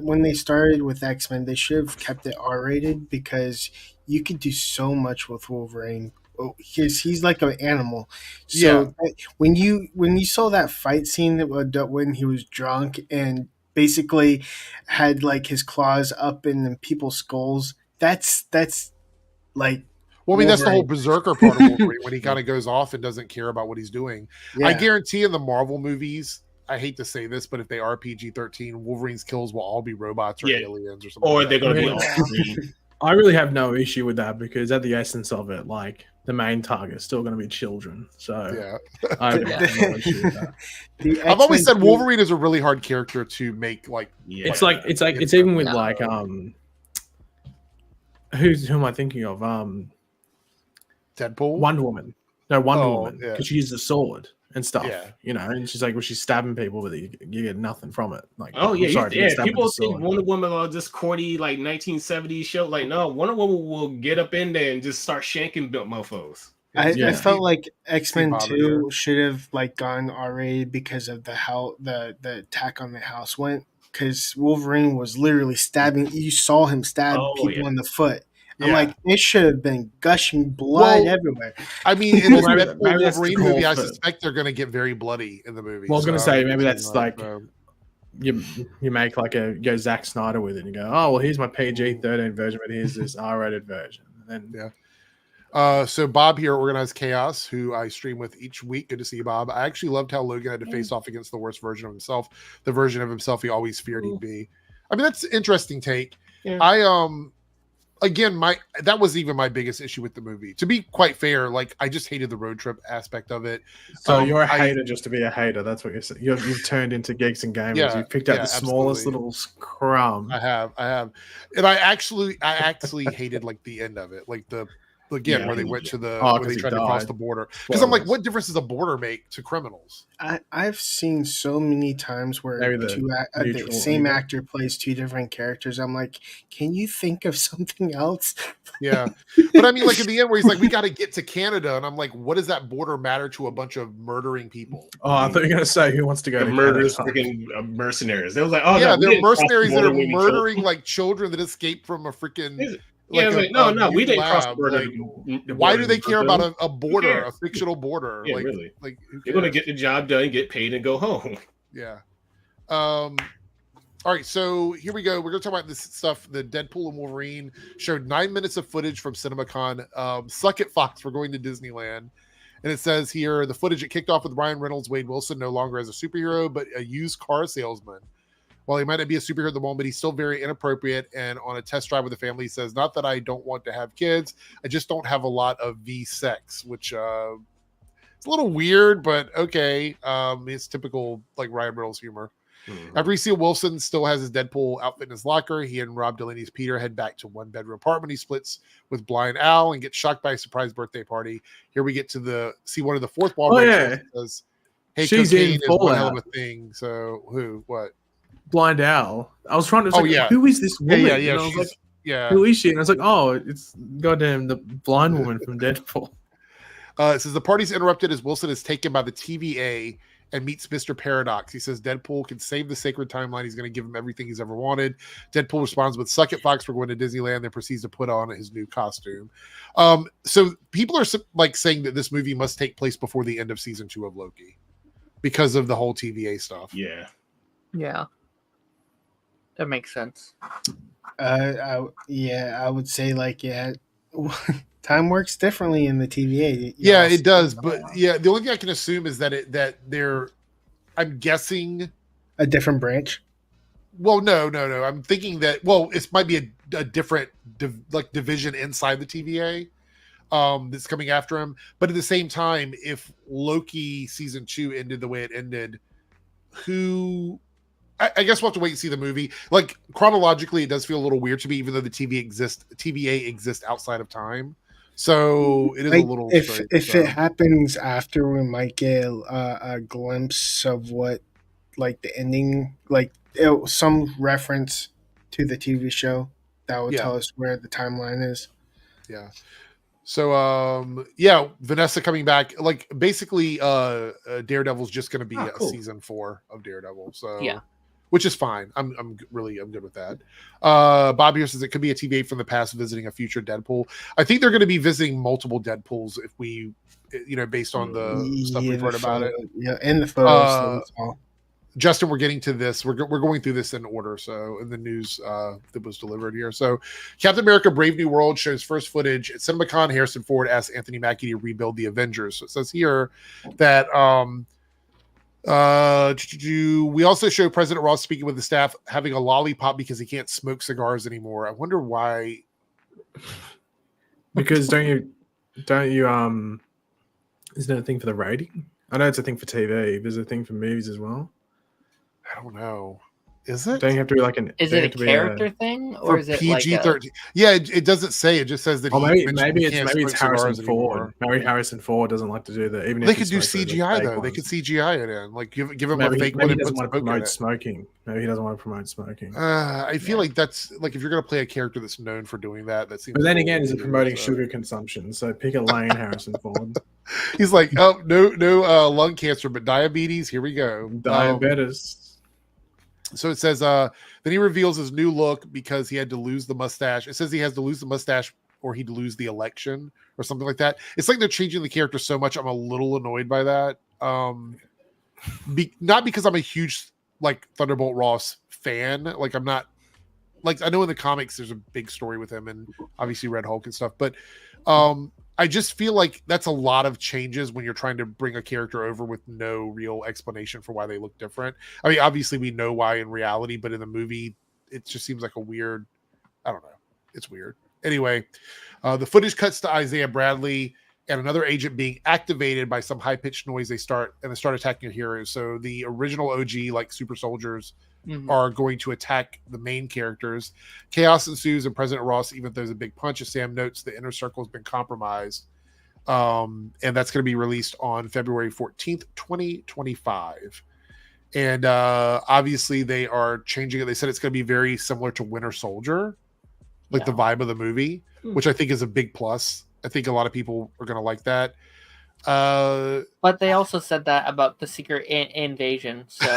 when they started with X-Men, they should have kept it R-rated because you could do so much with Wolverine. He's like an animal. So when you saw that fight scene when he was drunk and basically had his claws up in people's skulls, that's well, I mean, that's the whole berserker part of Wolverine when he kind of goes off and doesn't care about what he's doing. Yeah. I guarantee in the Marvel movies, I hate to say this, but if they are PG-13, Wolverine's kills will all be robots or aliens or something. Or they're going to be all green. I really have no issue with that because at the essence of it, the main target is still going to be children. So I have no issue with that. I've always said Wolverine is a really hard character to make. It's even with who am I thinking of? Deadpool, Wonder Woman. No, Wonder Woman because she uses a sword and stuff. Yeah, and she's she's stabbing people, but you get nothing from it. People think Wonder Woman are this corny 1970s show. No, Wonder Woman will get up in there and just start shanking mofos. I felt like X-Men 2 should have gone R-rated because of the attack on the house went. Because Wolverine was literally stabbing. You saw him stab people in the foot. I'm like, it should have been gushing blood everywhere. I mean, in this maybe Deadpool that's the Wolverine call movie, I for- suspect they're going to get very bloody in the movie. Well, I was going to say, maybe don't that's know, like you make like a go Zack Snyder with it and you go, oh, well, here's my PG-13 version, but here's this R-rated version. And then, so Bob here, Organized Chaos, who I stream with each week. Good to see you, Bob. I actually loved how Logan had to face off against the worst version of himself, the version of himself he always feared he'd be. I mean, that's an interesting take. Yeah. Again, that was even my biggest issue with the movie. To be quite fair, like I just hated the road trip aspect of it. So you're a hater just to be a hater. That's what you're saying. You've turned into Geeks and Gamers. Yeah, You've picked out the smallest little crumb. I have, and I actually hated like the end of it, like where they went to where they tried to cross the border. Because I'm like, what difference does a border make to criminals? I've seen so many times where the same actor plays two different characters. I'm like, can you think of something else? Yeah, but I mean, like in the end, where he's like, we got to get to Canada, and I'm like, what does that border matter to a bunch of murdering people? Oh, I thought you were gonna say who wants to go to murderers, Canada? freaking mercenaries. They was like, oh yeah, no, they're mercenaries that are murdering like children that escaped from a freaking. We didn't cross the border. Why do they care about a border, a fictional border? Yeah, really. Like they're gonna get the job done, get paid, and go home. Yeah. All right, so here we go. We're gonna talk about this stuff. The Deadpool and Wolverine showed 9 minutes of footage from CinemaCon. Suck it, Fox. We're going to Disneyland. And it says here the footage, it kicked off with Ryan Reynolds, Wade Wilson, no longer as a superhero, but a used car salesman. While he might not be a superhero at the moment, he's still very inappropriate. And on a test drive with the family, he says, not that I don't want to have kids, I just don't have a lot of V-sex, which it's a little weird, but okay. It's typical like Ryan Reynolds humor. Mm-hmm. After we see Wilson still has his Deadpool outfit in his locker, he and Rob Delaney's Peter head back to one-bedroom apartment. He splits with Blind Al and gets shocked by a surprise birthday party. Here we get to see one of the fourth wall breaks. Says, hey, she's cocaine in is one hell of a thing. So what? Blind Owl. I was trying to who is this woman? Yeah. And I was like, who is she? And I was like, oh, it's goddamn the blind woman from Deadpool. It says the party's interrupted as Wilson is taken by the TVA and meets Mr. Paradox. He says Deadpool can save the sacred timeline. He's going to give him everything he's ever wanted. Deadpool responds with, suck it, Fox, we're going to Disneyland, then proceeds to put on his new costume. So people are like saying that this movie must take place before the end of season 2 of Loki because of the whole TVA stuff. Yeah. That makes sense. I would say time works differently in the TVA. It does. But the only thing I can assume is that they're, I'm guessing, a different branch. Well, no. I'm thinking that it might be a different division inside the TVA that's coming after him. But at the same time, if Loki season 2 ended the way it ended, I guess we'll have to wait and see the movie. Like chronologically, it does feel a little weird to me, even though the TVA exists outside of time. So it is a little. If it happens after, we might get a glimpse of what, like the ending, some reference to the TV show that will tell us where the timeline is. Yeah. So Vanessa coming back. Like basically, Daredevil's just going to be a season 4 of Daredevil. So which is fine. I'm good with that. Bob here says it could be a TVA from the past visiting a future Deadpool. I think they're going to be visiting multiple Deadpools if we, based on the stuff we've heard about it. Yeah, and the photos. Justin, we're getting to this. We're going through this in order. So in the news that was delivered here. So Captain America: Brave New World shows first footage at CinemaCon. Harrison Ford asked Anthony Mackie to rebuild the Avengers. So it says here that we also show President Ross speaking with the staff having a lollipop because he can't smoke cigars anymore. I wonder why. Because don't you isn't it a thing for the rating? I know it's a thing for TV. There's a thing for movies as well. I don't know. Is it? Don't you have to be like an? Is it a character thing or is it PG-13? Yeah, it doesn't say. It just says that. Maybe it's Harrison Ford. Maybe Harrison Ford doesn't like to do that. Even they could do CGI though. They could CGI it in. Like give him a fake one. Maybe he doesn't want to promote smoking. Maybe he doesn't want to promote smoking. I feel like that's like if you're gonna play a character that's known for doing that. That seems. But then again, is it promoting sugar consumption? So pick a lane, Harrison Ford. He's like, oh no, lung cancer, but diabetes. Here we go. Diabetes. So it says, then he reveals his new look because he had to lose the mustache. It says he has to lose the mustache or he'd lose the election or something like that. It's like they're changing the character so much. I'm a little annoyed by that. Not because I'm a huge like Thunderbolt Ross fan. Like I'm not like, I know in the comics there's a big story with him and obviously Red Hulk and stuff, but I just feel like that's a lot of changes when you're trying to bring a character over with no real explanation for why they look different. I mean, obviously we know why in reality, but in the movie, it just seems like a weird, I don't know. It's weird. Anyway, the footage cuts to Isaiah Bradley and another agent being activated by some high-pitched noise. They start attacking your heroes. So the original OG, like super soldiers, are going to attack the main characters. Chaos ensues, and President Ross even throws a big punch. As Sam notes, the inner circle has been compromised. And that's going to be released on February 14th, 2025. And obviously they are changing it. They said it's going to be very similar to Winter Soldier, like the vibe of the movie, which I think is a big plus. I think a lot of people are going to like that. But they also said that about the Secret Invasion, so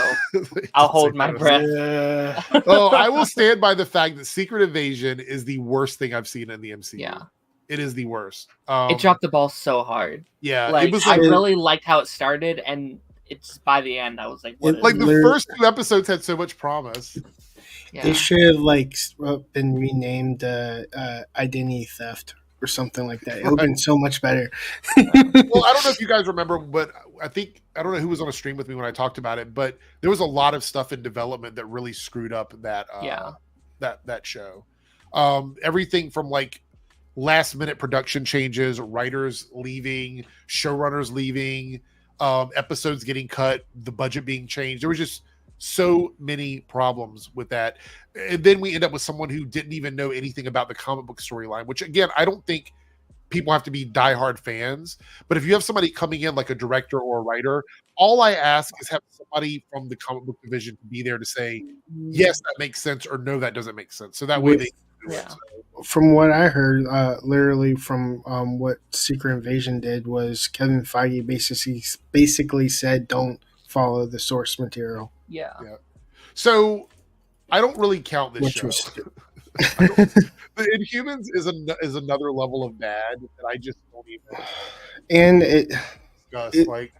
I'll hold my breath. Yeah. Oh, I will stand by the fact that Secret Invasion is the worst thing I've seen in the MCU. Yeah, it is the worst. It dropped the ball so hard. Yeah, like, it was I really liked how it started, and it's by the end I was like, what like the first 2 episodes had so much promise. Yeah. They should have like been renamed Identity Theft or something like that. It would have been so much better. Well, I don't know if you guys remember, but I don't know who was on a stream with me when I talked about it, but there was a lot of stuff in development that really screwed up that that show. Everything from like last minute production changes, writers leaving, showrunners leaving, episodes getting cut, the budget being changed. There was just so many problems with that. And then we end up with someone who didn't even know anything about the comic book storyline, which again, I don't think people have to be diehard fans, but if you have somebody coming in like a director or a writer, all I ask is have somebody from the comic book division to be there to say, yes, that makes sense, or no, that doesn't make sense. So that way they can do it. So. From what I heard, literally from what Secret Invasion did was Kevin Feige basically said, don't follow the source material. Yeah. So I don't really count this show. The Inhumans is another level of bad that I just don't even. And it like,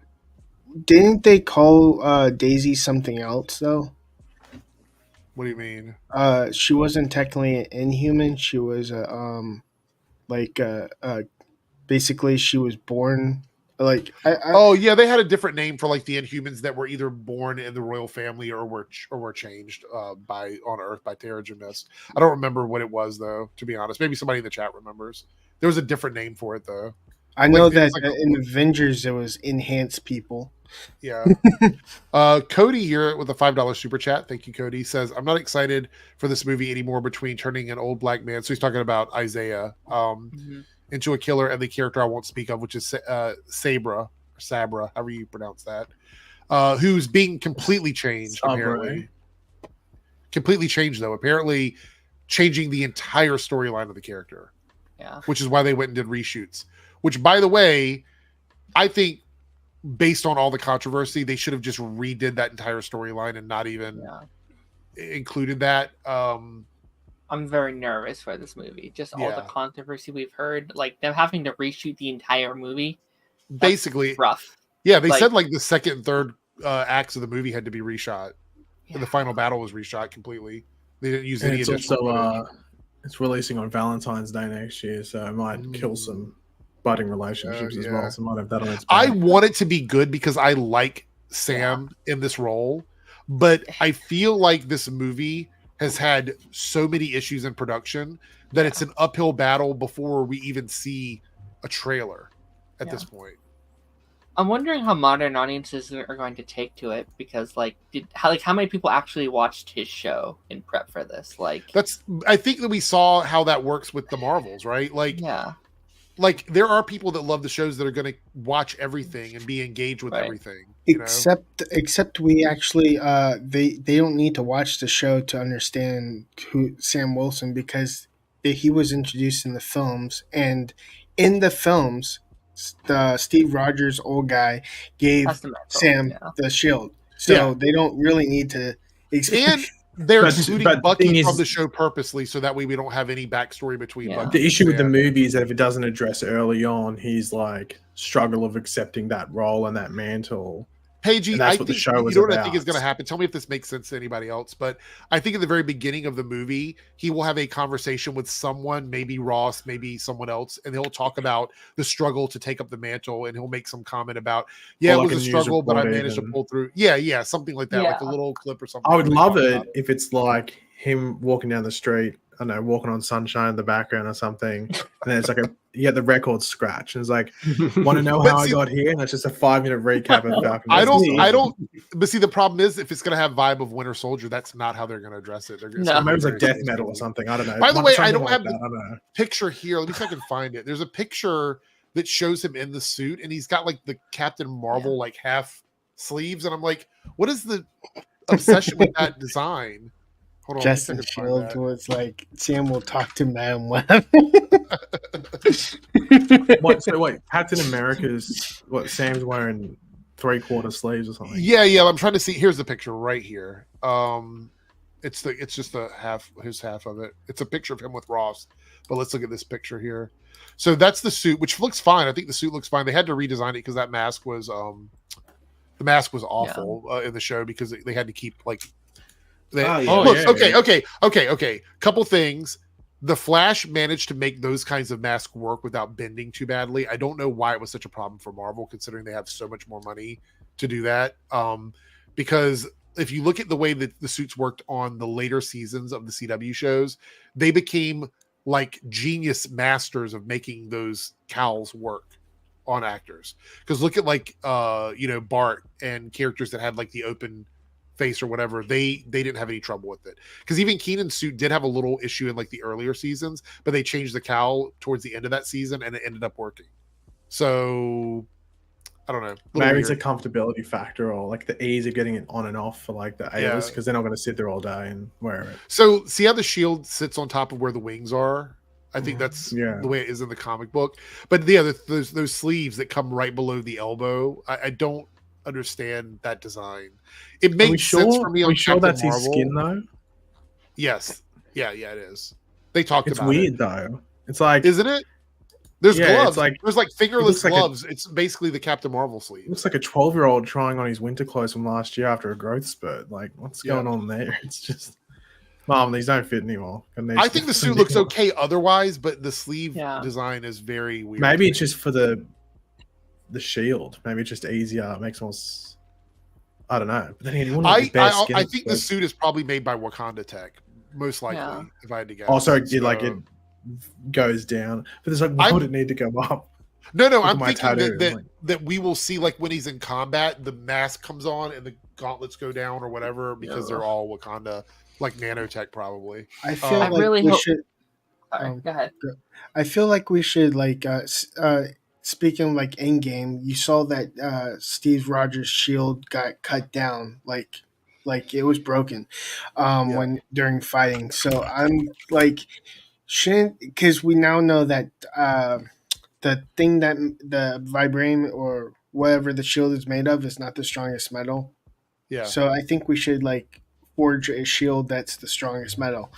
didn't they call Daisy something else though? What do you mean? She wasn't technically an Inhuman. She was basically she was born. Like they had a different name for like the Inhumans that were either born in the royal family or were changed on Earth by Terrigen Mist. I don't remember what it was though, to be honest. Maybe somebody in the chat remembers. There was a different name for it though. I know that in Avengers it was enhanced people. Yeah. Cody here with a $5 super chat. Thank you, Cody. Says, I'm not excited for this movie anymore between turning an old black man. So he's talking about Isaiah. Into a killer and the character I won't speak of, which is Sabra, however you pronounce that, who's being completely changed, apparently. Completely changed, though. Apparently changing the entire storyline of the character. Yeah. Which is why they went and did reshoots. Which, by the way, I think based on all the controversy, they should have just redid that entire storyline and not even included that. I'm very nervous for this movie. Just all the controversy we've heard, like them having to reshoot the entire movie. Basically, rough. Yeah, they said like the second and third acts of the movie had to be reshot. Yeah. And the final battle was reshot completely. They didn't use any additional. It's releasing on Valentine's Day next year, so it might kill some budding relationships as well. So might have that on its back. I want it to be good because I like Sam in this role, but I feel like this movie has had so many issues in production that it's an uphill battle before we even see a trailer at this point. I'm wondering how modern audiences are going to take to it because, how many people actually watched his show in prep for this? I think that we saw how that works with the Marvels, right? Like there are people that love the shows that are going to watch everything and be engaged with everything. Except we actually they don't need to watch the show to understand who Sam Wilson, because he was introduced in the films, and in the films the Steve Rogers old guy gave Sam the shield, so they don't really need to and They're excluding Bucky from the show purposely, so that way we don't have any backstory between Bucky. The issue with the movie is that if it doesn't address early on his like struggle of accepting that role and that mantle. Hey, G, I think the show was what I think is going to happen. Tell me if this makes sense to anybody else. But I think at the very beginning of the movie, he will have a conversation with someone, maybe Ross, maybe someone else, and he'll talk about the struggle to take up the mantle, and he'll make some comment about, it was a struggle, but I managed to pull through. Yeah, something like that, like a little clip or something. I would love it if it's like him walking down the street, I don't know, walking on sunshine in the background or something, and then it's like the record scratch, and it's like, want to know how I got here, and it's just a 5-minute recap of Falcon. I don't. But see, the problem is if it's going to have vibe of Winter Soldier, that's not how they're going to address it. They're going to maybe it's like death metal or something. I don't know. By the way, I don't have the picture here. Let me see if I can find it. There's a picture that shows him in the suit, and he's got like the Captain Marvel like half sleeves, and I'm like, what is the obsession with that design? Hold on, Justin Shield was like, Sam will talk to Madam Web. Wait, Captain America's Sam's wearing 3/4 sleeves or something. Yeah. I'm trying to see. Here's the picture right here. It's just his half of it. It's a picture of him with Ross. But let's look at this picture here. So that's the suit, which looks fine. I think the suit looks fine. They had to redesign it because that mask was awful in the show because they had to keep like. Okay. Couple things. The Flash managed to make those kinds of masks work without bending too badly. I don't know why it was such a problem for Marvel, considering they have so much more money to do that. Because if you look at the way that the suits worked on the later seasons of the CW shows, they became like genius masters of making those cowls work on actors. Because look at like Bart and characters that had like the open face or whatever, they didn't have any trouble with it, because even Keenan's suit did have a little issue in like the earlier seasons, but they changed the cowl towards the end of that season and it ended up working. So I don't know, maybe it's a comfortability factor or like the ease of getting it on and off for like the A-list, because they're not going to sit there all day and wear it. So see how the shield sits on top of where the wings are? I think that's the way it is in the comic book. But those sleeves that come right below the elbow, I don't understand that design. It makes sense for me. Are we sure that's Marvel. His skin though? Yes. Yeah, it is. They talked about it. It's weird though. It's like, isn't it? There's gloves. It's there's like fingerless gloves. It's basically the Captain Marvel sleeve. It looks like a 12-year-old trying on his winter clothes from last year after a growth spurt. Like, what's going on there? It's just, Mom, these don't fit anymore. I think the suit looks okay otherwise, but the sleeve design is very weird. Maybe it's just for the shield. Maybe it's just easier. It makes more. I don't know. But then I think the suit is probably made by Wakanda Tech, most likely. If I had to guess. Also, it goes down, but it's like, why would it need to go up? No. I'm thinking that we will see, like when he's in combat, the mask comes on and the gauntlets go down or whatever, because they're all Wakanda, like nanotech probably. I feel like we should. Go ahead. I feel like we should speaking like in game, you saw that Steve Rogers' shield got cut down, like it was broken when during fighting. So I'm like, shouldn't, because we now know that the thing that the vibranium or whatever the shield is made of is not the strongest metal. Yeah. So I think we should forge a shield that's the strongest metal.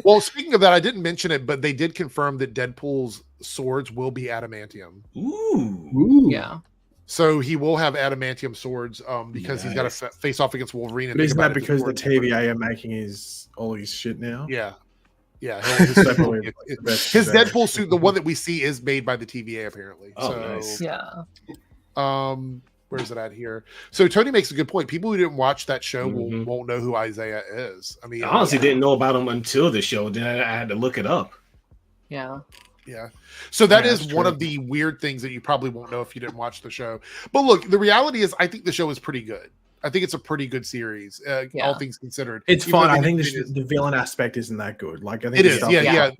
Well, speaking of that, I didn't mention it, but they did confirm that Deadpool's swords will be adamantium. Ooh. Yeah. So he will have adamantium swords because he's got to face off against Wolverine. But isn't that because the TVA are making all his shit now? Yeah. His Deadpool suit, the one that we see, is made by the TVA apparently. Nice. Yeah. Where's it at here? So Tony makes a good point. People who didn't watch that show won't know who Isaiah is. I mean, I honestly didn't know about him until the show. Then I had to look it up. Yeah. So that is one of the weird things that you probably won't know if you didn't watch the show. But look, the reality is, I think the show is pretty good. I think it's a pretty good series, all things considered. It's fun. I think the villain aspect isn't that good. Like, I think it is. Yeah.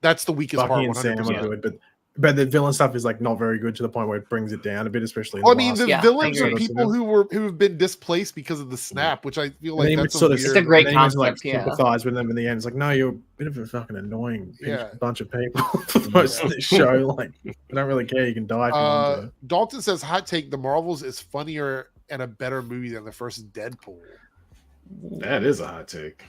That's the weakest Bucky part. And Sam are good, but the villain stuff is not very good to the point where it brings it down a bit, especially. The villains are people who have been displaced because of the snap, which I feel like that's it's a great concept. Sympathize with them in the end. It's like, no, you're a bit of a fucking annoying bunch of people for most of this show. Like, I don't really care. You can die. Dalton says, "Hot take: The Marvels is funnier and a better movie than the first Deadpool." That is a hot take.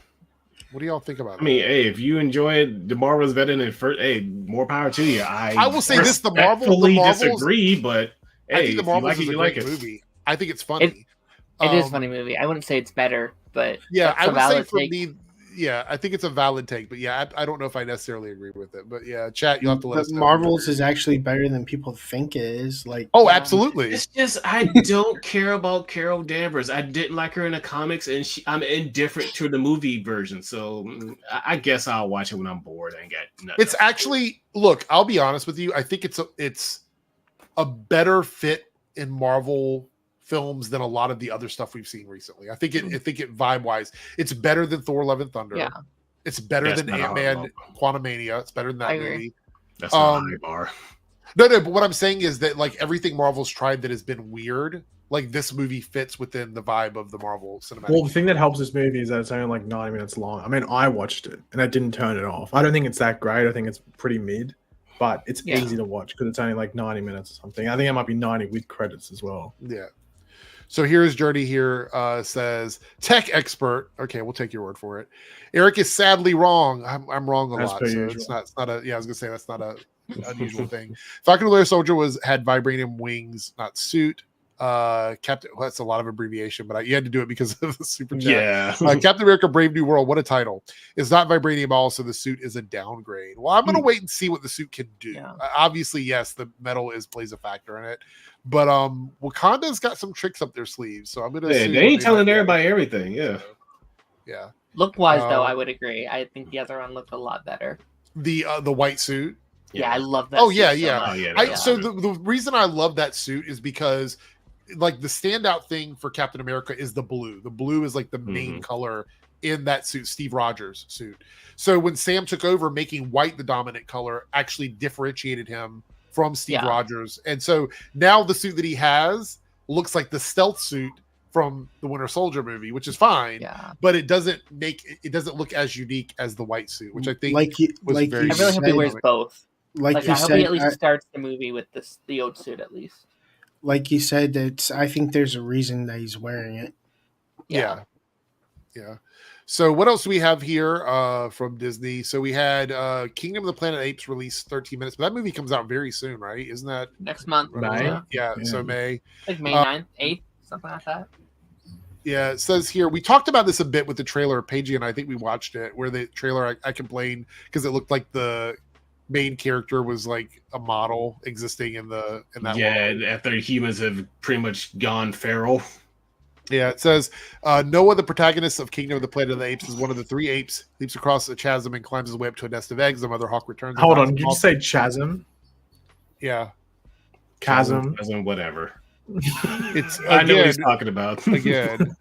What do y'all think about I mean, hey, if you enjoy it, the Marvels better than first. Hey, more power to you. I will say this: the Marvels disagree, but hey, I think the Marvels is a great it. movie. I think it's funny. It is a funny movie. I wouldn't say it's better, but yeah, I would say for me, yeah, I think it's a valid take. But yeah, I don't know if I necessarily agree with it. But yeah, chat, you'll have to let us know. Marvels is actually better than people think it is. Like, oh, absolutely. It's just I don't care about Carol Danvers. I didn't like her in the comics, and I'm indifferent to the movie version. So I guess I'll watch it when I'm bored and get. It's actually look. I'll be honest with you. I think it's a better fit in Marvel films than a lot of the other stuff we've seen recently. I think it vibe wise, it's better than Thor: Love and Thunder. Yeah, it's better than Ant-Man Quantumania. It's better than that movie. That's not a high bar. No, but what I'm saying is that like everything Marvel's tried that has been weird, like this movie fits within the vibe of the Marvel cinematic. Well, the thing that helps this movie is that it's only like 90 minutes long. I mean, I watched it and I didn't turn it off. I don't think it's that great. I think it's pretty mid, but it's easy to watch because it's only like 90 minutes or something. I think it might be 90 with credits as well. Yeah. So here's Journey here says tech expert. Okay, we'll take your word for it. Eric is sadly wrong. I'm wrong a lot. So it's not a I was gonna say that's not a unusual thing. Falcon Winter Soldier had vibranium wings, not suit. Captain, well, that's a lot of abbreviation, but you had to do it because of the super chat. Yeah. Captain America Brave New World, what a title. It's not vibranium also, the suit is a downgrade. Well, I'm gonna wait and see what the suit can do. Obviously, yes, the metal plays a factor in it, but Wakanda's got some tricks up their sleeves, so I'm gonna they ain't telling everybody everything. Yeah. Look wise though, I would agree. I think the other one looked a lot better. The white suit. Yeah, I love that. Oh yeah. So the reason I love that suit is because like the standout thing for Captain America is the blue. The blue is like the main color in that suit, Steve Rogers' suit. So when Sam took over, making white the dominant color actually differentiated him from Steve Rogers. And so now the suit that he has looks like the stealth suit from the Winter Soldier movie, which is fine, but it doesn't look as unique as the white suit, which I think was very. I really hope he wears both. Like I hope he at least starts the movie with the old suit at least. Like you said, I think there's a reason that he's wearing it. Yeah. So what else do we have here from Disney? So we had Kingdom of the Planet of the Apes released 13 minutes, but that movie comes out very soon, right? Isn't that next month? May? Yeah, so May. Like May 9th, 8th, something like that. Yeah, it says here, we talked about this a bit with the trailer. Paige and I think we watched it, where the trailer, I complained because it looked like the main character was like a model existing in that world. After humans have pretty much gone feral. Yeah, it says Noah, the protagonist of Kingdom of the Planet of the Apes, is one of the three apes, leaps across a chasm and climbs his way up to a nest of eggs. The mother hawk returns. Hold on, did you say chasm? Yeah. Chasm, whatever. It's I know what he's talking about. Again.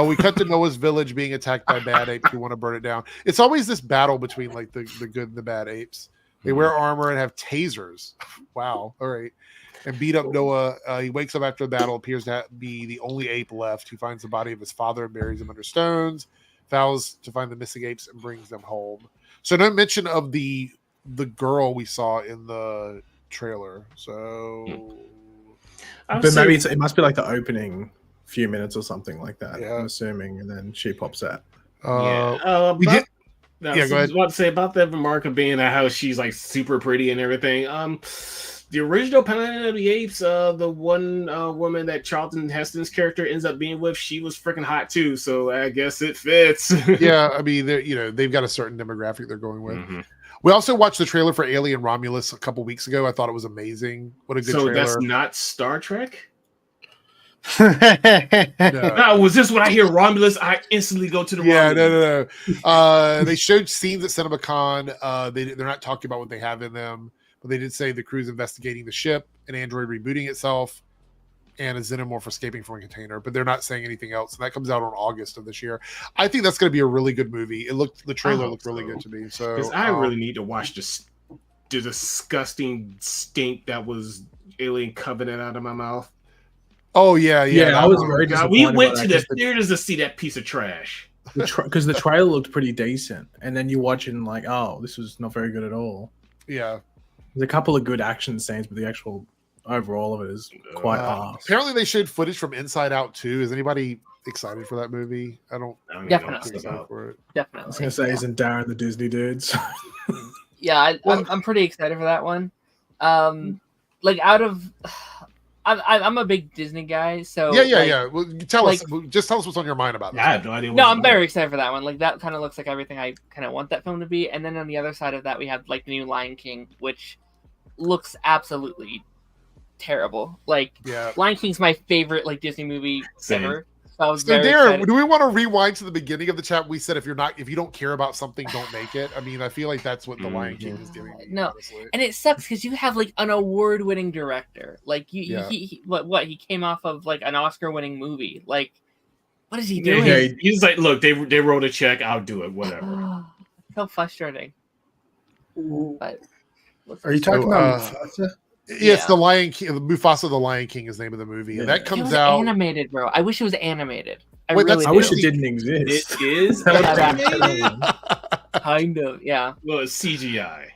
We cut to Noah's village being attacked by bad apes who want to burn it down. It's always this battle between like the good and the bad apes. They wear armor and have tasers. Wow. All right. And beat up Noah. He wakes up after the battle, appears to be the only ape left, who finds the body of his father and buries him under stones, vows to find the missing apes and brings them home. So no mention of the girl we saw in the trailer. So but maybe it must be like the opening few minutes or something like that. I'm assuming, and then she pops out. I was about to say about that remark of being how she's like super pretty and everything. The original Planet of the Apes, the one woman that Charlton Heston's character ends up being with, she was freaking hot too. So I guess it fits. Yeah, I mean, they've got a certain demographic they're going with. Mm-hmm. We also watched the trailer for Alien Romulus a couple weeks ago. I thought it was amazing. What a good trailer. So that's not Star Trek? No, was this when I hear Romulus, I instantly go to the Romulus. No. They showed scenes at CinemaCon. They're not talking about what they have in them, but they did say the crew's investigating the ship, an android rebooting itself, and a xenomorph escaping from a container. But they're not saying anything else, and that comes out on August of this year. I think that's going to be a really good movie. The trailer looked really good to me. So because I really need to watch the disgusting stink that was Alien Covenant out of my mouth. Oh yeah. I was very disappointed. We went to the theaters to see that piece of trash because the trailer looked pretty decent, and then you watch it and like, oh, this was not very good at all. Yeah, there's a couple of good action scenes, but the actual overall of it is quite harsh. Apparently, they showed footage from Inside Out too. Has anybody excited for that movie. I don't Definitely. excited for it. Definitely. I was gonna say, isn't Darren the Disney dudes? Yeah, I'm pretty excited for that one. Like out of, I'm a big Disney guy, so yeah. Well, tell us what's on your mind about this. I have no idea. No, I'm very excited for that one. Like that kind of looks like everything I kind of want that film to be. And then on the other side of that, we have like the new Lion King, which looks absolutely terrible. Like Lion King's my favorite like Disney movie ever. So I was very excited. Do we want to rewind to the beginning of the chat? We said if you don't care about something, don't make it. I mean, I feel like that's what the Lion King is doing. No, honestly. And it sucks because you have like an award-winning director. Like he he came off of like an Oscar-winning movie. Like, what is he doing? Yeah, he's like, look, they wrote a check. I'll do it. Whatever. So frustrating. But are you talking about Mufasa? Yeah, it's the Lion King. Mufasa the Lion King is the name of the movie, and that comes out animated, bro. I wish it was animated. I wish it didn't exist. It is kind of, yeah. Well, it's CGI.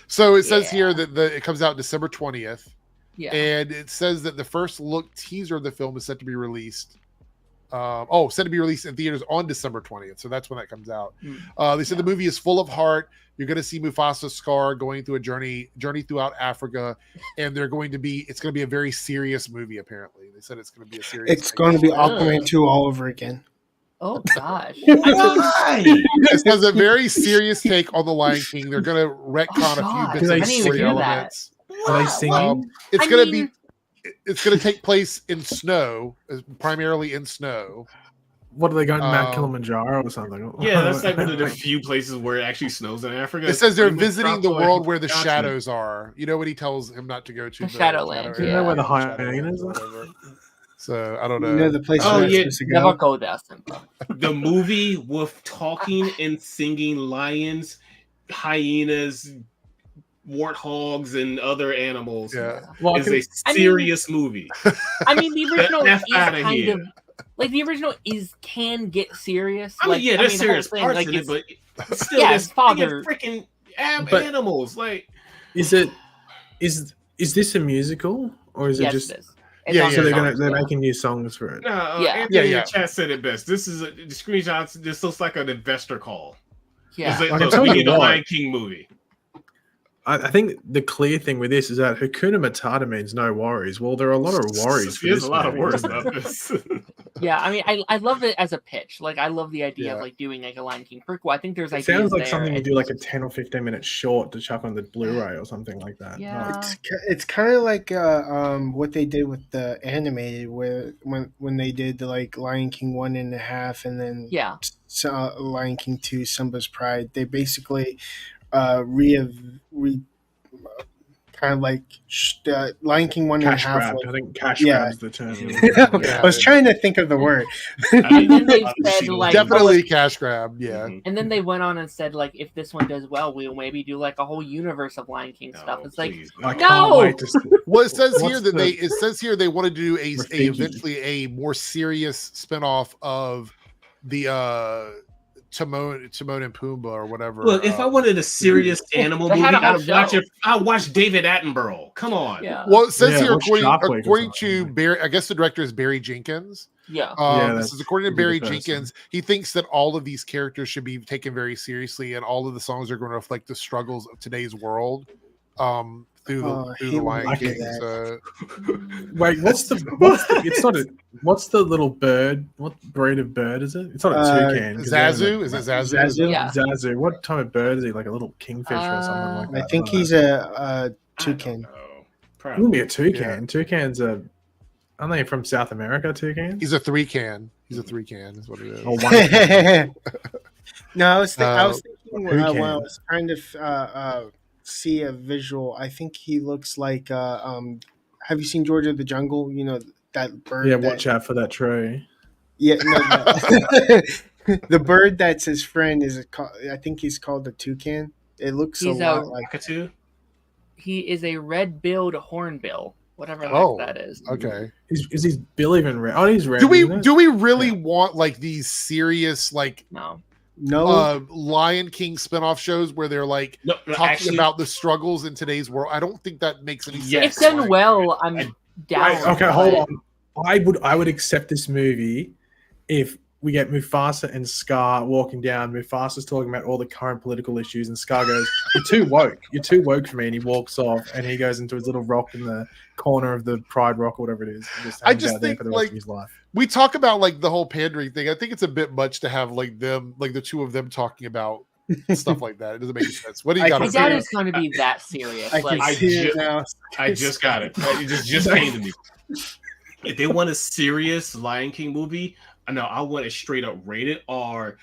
So it says here that it comes out December 20th. Yeah. And it says that the first look teaser of the film is set to be released. Set to be released in theaters on December 20th. So that's when that comes out. They said the movie is full of heart. You're going to see Mufasa Scar going through a journey throughout Africa, and it's going to be a very serious movie. Apparently, they said it's going to be a serious. It's going to be Aquaman 2 all over again. Oh gosh! This has a very serious take on the Lion King. They're going to retcon a few bits of story elements. Are they singing? It's going to take place in snow, primarily in snow. What are they going to Mount Kilimanjaro or something? Yeah, that's like one of the few places where it actually snows in Africa. It says they're visiting the world where the shadows are. You know what he tells him not to go to? The Shadowland. You know where the hyenas are? So I don't know. You know the place. Never go there. The movie with talking and singing lions, hyenas, warthogs, and other animals. Yeah, is a serious movie. I mean, the original is kind of. Like the original can get serious. I mean, there's serious parts like, in it, but still, his father freaking animals. Like, is this a musical or is it just? So they're making new songs for it. Anthony in the chat said it best. This is the screenshots. This looks like an investor call. Yeah, it's like the Lion King movie. I think the clear thing with this is that Hakuna Matata means no worries. Well, there are a lot of worries. There's a lot of worries about this. Yeah, I mean, I love it as a pitch. Like, I love the idea of like doing like a Lion King prequel. I think there's ideas sounds like there. something you do like a 10 or 15 minute short to chuck on the Blu-ray or something like that. Yeah, it's kind of like what they did with the animated, where when they did the like Lion King 1.5 and then Lion King 2 Simba's Pride. They basically kind of like Lion King 1.5. I think cash grab's the term. I was trying to think of the word. And then they said, like, definitely cash grab, yeah. And then they went on and said, like, if this one does well, we'll maybe do like a whole universe of Lion King stuff. It's like, no. Well, it says here they want to do eventually a more serious spinoff of the Timon and Pumbaa or whatever. Look, if I wanted a serious animal movie, I'd watch David Attenborough. Come on. Yeah. Well, it says here according to Barry, I guess the director is Barry Jenkins. Yeah. This is according to Barry Jenkins. He thinks that all of these characters should be taken very seriously, and all of the songs are going to reflect the struggles of today's world. Through the Lion King. Wait, what's the little bird? What breed of bird is it? It's not a toucan. Zazu? Is it Zazu? Yeah. Zazu. What type of bird is he? Like a little kingfisher or something like that? I think he's a toucan. It wouldn't be a toucan. Yeah. Toucans are. Aren't they from South America? Toucans. He's a three-can. Is what it is. Oh, no, I was thinking when I was trying to see a visual. I think he looks like have you seen George of the Jungle? You know that bird. Yeah, watch out for that tree. Yeah, the bird that's his friend I think he's called the toucan. It looks a lot like a two. He is a red-billed hornbill, whatever that is. Okay. Is his bill even red? Oh, he's red. Do we really want like these serious no Lion King spinoff shows where they're like talking about the struggles in today's world? I don't think that makes any sense. If done well, I'm down. Okay, hold on. I would accept this movie if we get Mufasa and Scar walking down, Mufasa's talking about all the current political issues, and Scar goes, "You're too woke. You're too woke for me." And he walks off, and he goes into his little rock in the corner of the Pride Rock or whatever it is. I just think, for the rest of his life. We talk about like the whole pandering thing. I think it's a bit much to have like them, like the two of them talking about stuff like that. It doesn't make any sense. What do you got? I doubt it's going to be that serious. I just got it. It just came to me. If they want a serious Lion King movie, no, I want a straight up rated R,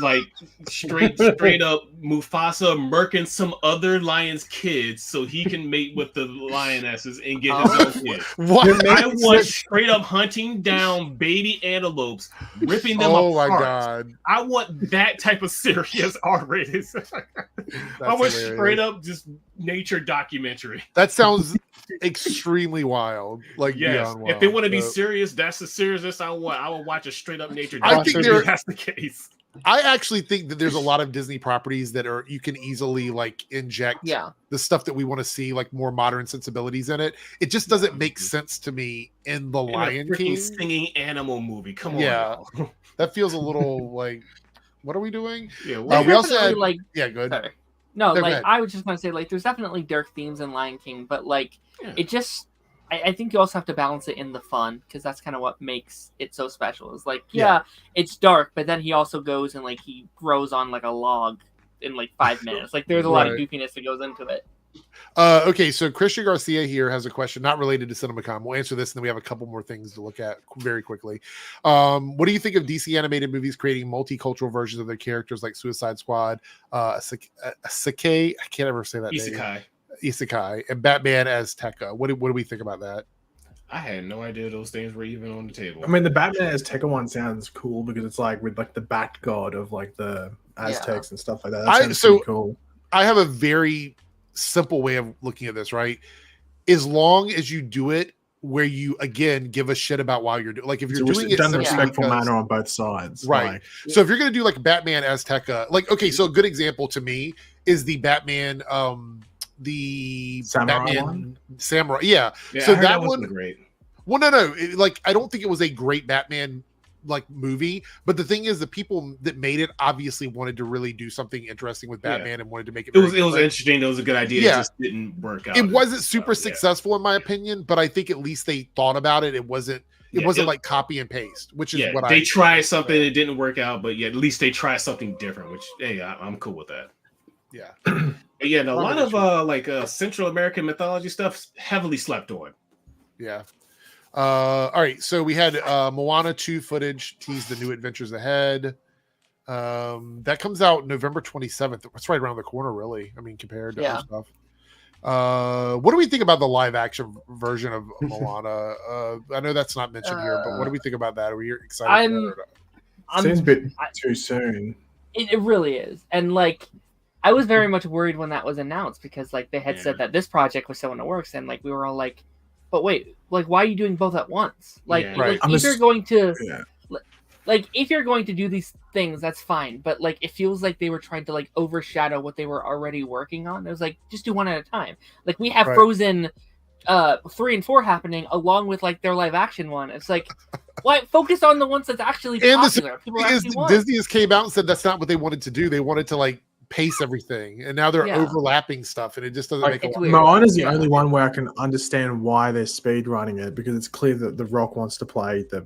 like straight up Mufasa murking some other lion's kids so he can mate with the lionesses and get his own kids. I want straight up hunting down baby antelopes, ripping them apart. Oh my god! I want that type of serious R rated. I want straight up just nature documentary. That sounds extremely wild. Like, yes, wild. If they want to be serious, that's the seriousness I want. I will watch a straight up nature documentary. I think that's the case. I actually think that there's a lot of Disney properties that are you can easily like inject the stuff that we want to see, like more modern sensibilities in it. It just doesn't make sense to me in the Lion King singing animal movie. Come on, that feels a little like, what are we doing? Yeah, we also had good. Sorry. No, like I was just going to say, like, there's definitely dark themes in Lion King, but like it just. I think you also have to balance it in the fun, because that's kind of what makes it so special. Is like, it's dark, but then he also goes and like he grows on like a log in like 5 minutes. Like there's a lot of goofiness that goes into it. Okay, so Christian Garcia here has a question not related to CinemaCon. We'll answer this, and then we have a couple more things to look at very quickly. What do you think of DC animated movies creating multicultural versions of their characters like Suicide Squad, Isekai? I can't ever say that name. Isekai, and Batman as Tekka. What do we think about that? I had no idea those things were even on the table. I mean, the Batman as Tekka one sounds cool because it's like with like the Bat God of like the Aztecs and stuff like that. That sounds pretty cool. I have a very simple way of looking at this, right? As long as you do it where you again give a shit about why you're doing, like if you're doing it done in a respectful manner on both sides, right? Like, so if you're going to do like Batman as Tekka, like okay, so a good example to me is the Batman. The Samurai, so that one great. Well, no, like I don't think it was a great Batman like movie, but the thing is, the people that made it obviously wanted to really do something interesting with Batman and wanted to make it. It was interesting. It was a good idea. Yeah. It just didn't work out. It wasn't super successful in my opinion, but I think at least they thought about it. It wasn't like copy and paste, which is what they tried something. It didn't work out, but at least they tried something different. Which I'm cool with that. Yeah. Yeah, and a lot of Central American mythology stuff heavily slept on. Yeah. All right. So we had Moana 2 footage teased the new adventures ahead. That comes out November 27th. It's right around the corner, really. I mean, compared to other stuff. What do we think about the live action version of Moana? I know that's not mentioned here, but what do we think about that? Are we excited? Seems a bit too soon. It really is, and like. I was very much worried when that was announced because like they had said that this project was still in the works, and like we were all like, but wait, like why are you doing both at once? Like, if you're going to if you're going to do these things, that's fine. But like it feels like they were trying to like overshadow what they were already working on. It was like just do one at a time. Like we have Frozen 3 and 4 happening along with like their live action one. It's like why focus on the ones that's actually popular. People actually want. Disney has came out and said that's not what they wanted to do. They wanted to like pace everything, and now they're overlapping stuff, and it just doesn't make sense. Moana's the only one where I can understand why they're speed running it, because it's clear that The Rock wants to play the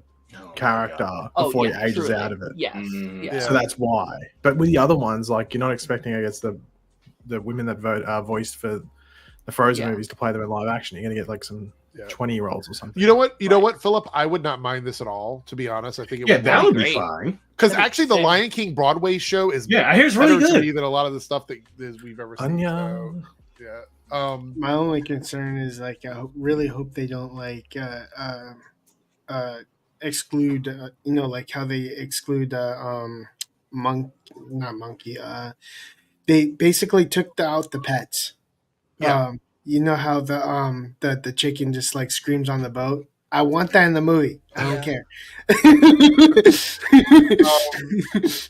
character before he ages out of it. Yes. So that's why. But with the other ones, like you're not expecting, I guess, the women that voiced for the Frozen movies to play them in live action. You're gonna get like some 20-year-olds or something. You know what? You know what, Philip? I would not mind this at all, to be honest. I think that would be fine. Because actually, the Lion King Broadway show is I hear it's really good than a lot of the stuff that we've ever seen. So, my only concern is like I really hope they don't like exclude like how they exclude not monkey. They basically took out the pets. You know how the chicken just like screams on the boat? I want that in the movie. I don't care.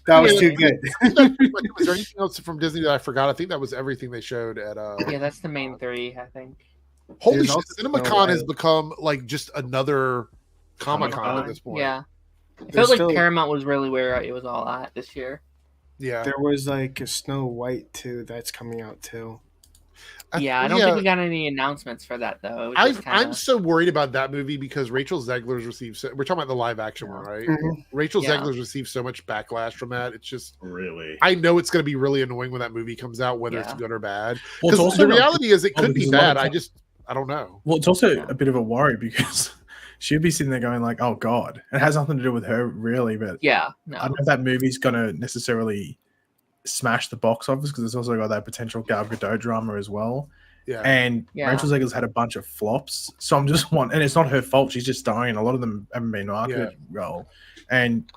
That was too good. Was there anything else from Disney that I forgot? I think that was everything they showed at that's the main 3, I think. Holy shit, CinemaCon has become like just another Comic-Con at this point. Yeah. I felt like Paramount was really where it was all at this year. Yeah, there was like a Snow White too that's coming out too. I don't think we got any announcements for that though. I'm so worried about that movie because Rachel Zegler's received. We're talking about the live action one, right? Mm-hmm. Rachel Zegler's received so much backlash from that. It's just really. I know it's going to be really annoying when that movie comes out, whether it's good or bad. Well, Because the reality is, it could be bad. I don't know. Well, it's also a bit of a worry because she'd be sitting there going like, "Oh God," it has nothing to do with her really, but I don't know if that movie's going to necessarily smash the box office because it's also got that potential Gal Gadot drama as well. Yeah, and Rachel Zegler's had a bunch of flops, so I'm just and it's not her fault. She's just dying. A lot of them haven't been marketed well, and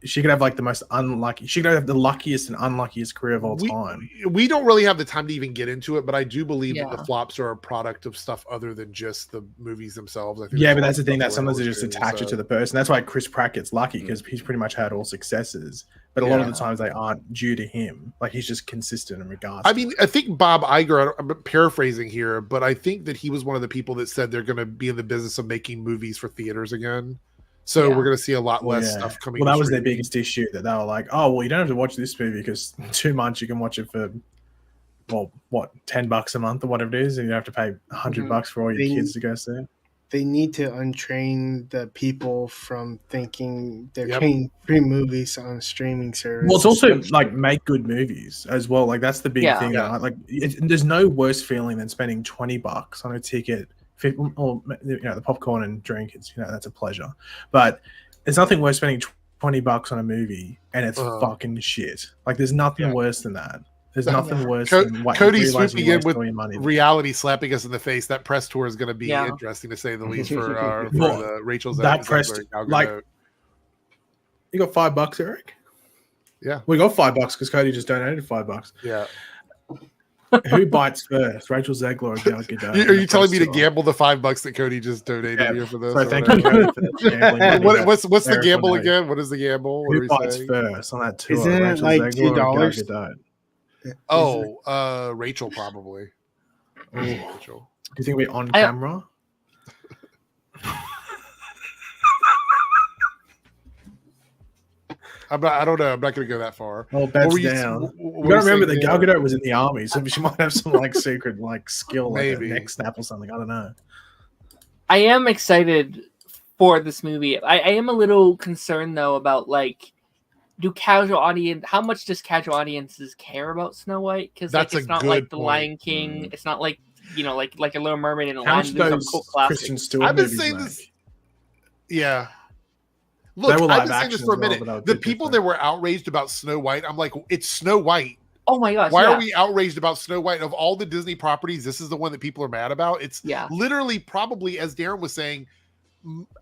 she could have like the most unlucky. She could have the luckiest and unluckiest career of all time. We don't really have the time to even get into it, but I do believe that the flops are a product of stuff other than just the movies themselves. I think but that's the thing that sometimes they just attach it to the person. That's why Chris Pratt gets lucky because he's pretty much had all successes. But a lot of the times they aren't due to him. Like he's just consistent in regards. I mean, I think Bob Iger, I'm paraphrasing here, but I think that he was one of the people that said they're going to be in the business of making movies for theaters again. So we're going to see a lot less stuff coming. Well, that was their biggest issue, that they were like, "Oh, well, you don't have to watch this movie because 2 months you can watch it for, well, what, $10 a month or whatever it is, and you have to pay $100 for all your kids to go see." They need to untrain the people from thinking they're getting free movies on a streaming service. Well, it's also like make good movies as well. Like that's the big thing. Like, there's no worse feeling than spending $20 on a ticket. Or the popcorn and drink, it's that's a pleasure, but it's nothing worse spending $20 on a movie and it's fucking shit. Like there's nothing worse than that. There's nothing worse than Cody swooping in with reality slapping us in the face. That press tour is going to be interesting to say the least for the Rachel's. That press, like, you got $5, Eric? Yeah, we got $5 because Cody just donated $5. Yeah. Who bites first, Rachel Zegler or Gal Gadot? Are you telling me to gamble the $5 that Cody just donated here for this? So thank you, Cody, for gambling. What's the gamble again? What is the gamble? Who bites first on that tour? Isn't it Rachel like Zegler $2? Rachel probably. Rachel. Do you think we're on camera? I don't know. I'm not going to go that far. Oh, bets down. You got to remember that Gal Gadot was in the army, so she might have some like secret like skill, like a neck snap or something. I don't know. I am excited for this movie. I am a little concerned though about like, how much does casual audiences care about Snow White? Because like, it's not like The Lion King. It's not like like a Little Mermaid and Aladdin. These are cool classics. Christian Stewart I've been saying this. Yeah. Look, I've been saying this for a minute. The people that were outraged about Snow White, I'm like, it's Snow White. Oh my gosh. Why are we outraged about Snow White? Of all the Disney properties, this is the one that people are mad about. It's literally probably, as Darren was saying,